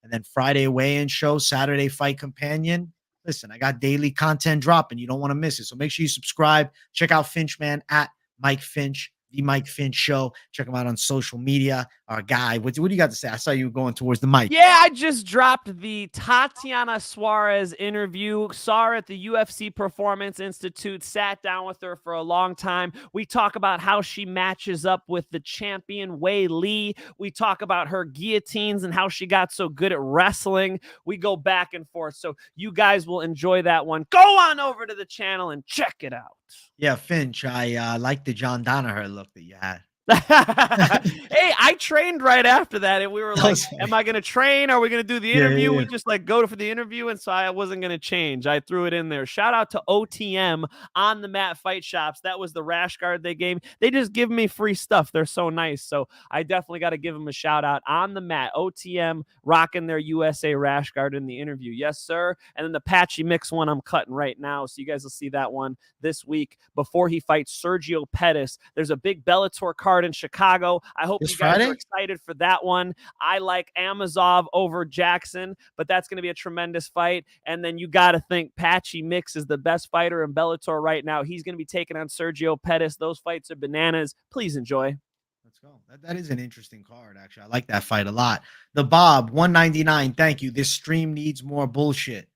And then Friday, weigh-in show. Saturday, fight companion. Listen, I got daily content dropping. You don't want to miss it. So make sure you subscribe. Check out Finchman at Mike Finch, the Mike Finch Show. Check him out on social media. Our guy, what do you got to say? I saw you going towards the mic. Yeah, I just dropped the Tatiana Suarez interview. Saw her at the UFC Performance Institute. Sat down with her for a long time. We talk about how she matches up with the champion Wei Lee. We talk about her guillotines and how she got so good at wrestling. We go back and forth. So you guys will enjoy that one. Go on over to the channel and check it out. Yeah, Finch, I like the John Danaher look that you had. Hey, I trained right after that, and we were like, am I going to train? Are we going to do the interview? We just go for the interview, and so I wasn't going to change. I threw it in there. Shout out to OTM on the mat fight shops. That was the rash guard they gave. They just give me free stuff. They're so nice. So I definitely got to give them a shout out on the mat. OTM rocking their USA rash guard in the interview. Yes, sir. And then the Patchy Mix one I'm cutting right now. So you guys will see that one this week before he fights Sergio Pettis. There's a big Bellator card in Chicago. I hope you guys are excited for that one. I like Amazov over Jackson, but that's going to be a tremendous fight. And then you got to think Patchy Mix is the best fighter in Bellator right now. He's going to be taking on Sergio Pettis. Those fights are bananas. Please enjoy. Let's go. That is an interesting card, actually. I like that fight a lot. The Bob, 199. Thank you. This stream needs more bullshit.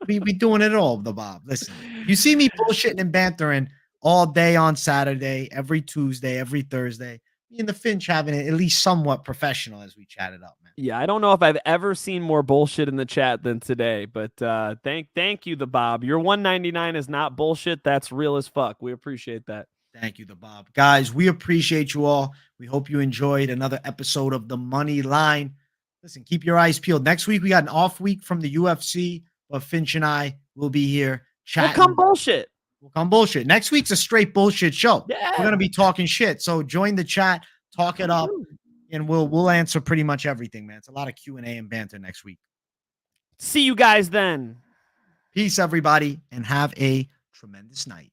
we doing it all, the Bob. Listen, you see me bullshitting and bantering all day on Saturday, every Tuesday, every Thursday. Me and the Finch having it at least somewhat professional as we chat it up, man. Yeah, I don't know if I've ever seen more bullshit in the chat than today, but thank you, the Bob. Your 199 is not bullshit. That's real as fuck. We appreciate that. Thank you, the Bob. Guys, we appreciate you all. We hope you enjoyed another episode of the Money Line. Listen, keep your eyes peeled. Next week, we got an off week from the UFC, but Finch and I will be here chatting. We'll come bullshit. We'll come bullshit. Next week's a straight bullshit show. Yeah. We're going to be talking shit. So join the chat, talk it up, and we'll answer pretty much everything, man. It's a lot of Q&A and banter next week. See you guys then. Peace, everybody, and have a tremendous night.